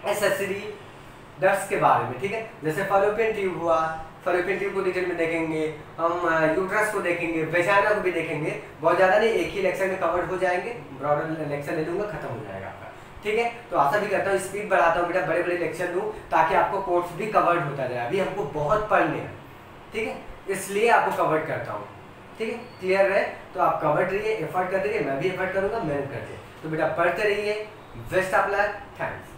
एसेसरी डक्ट्स के बारे में, ठीक है। जैसे फैलोपियन ट्यूब हुआ, फैलोपियन ट्यूब को डिटेल में देखेंगे, हम यूट्रस को देखेंगे, वेजाइना को भी देखेंगे, बहुत ज़्यादा नहीं, एक ही लेक्चर में कवर्ड हो जाएंगे, ब्रॉडर लेक्चर ले लूँगा, खत्म हो जाएगा आपका, ठीक है। तो आशा भी करता हूँ स्पीड बढ़ाता हूँ बेटा, बड़े बड़े लेक्चर लूँ ताकि आपको कोर्स भी कवर्ड होता जाए। अभी हमको बहुत पढ़ने हैं, ठीक है, इसलिए आपको कवर्ड करता हूँ, ठीक है। क्लियर है, तो आप कवर्ड रहिए, एफर्ट करते रहिए, मैं भी एफर्ट करूँगा, मेहनत करते। तो बेटा पढ़ते रहिए, बेस्ट ऑफ लक, थैंक्स।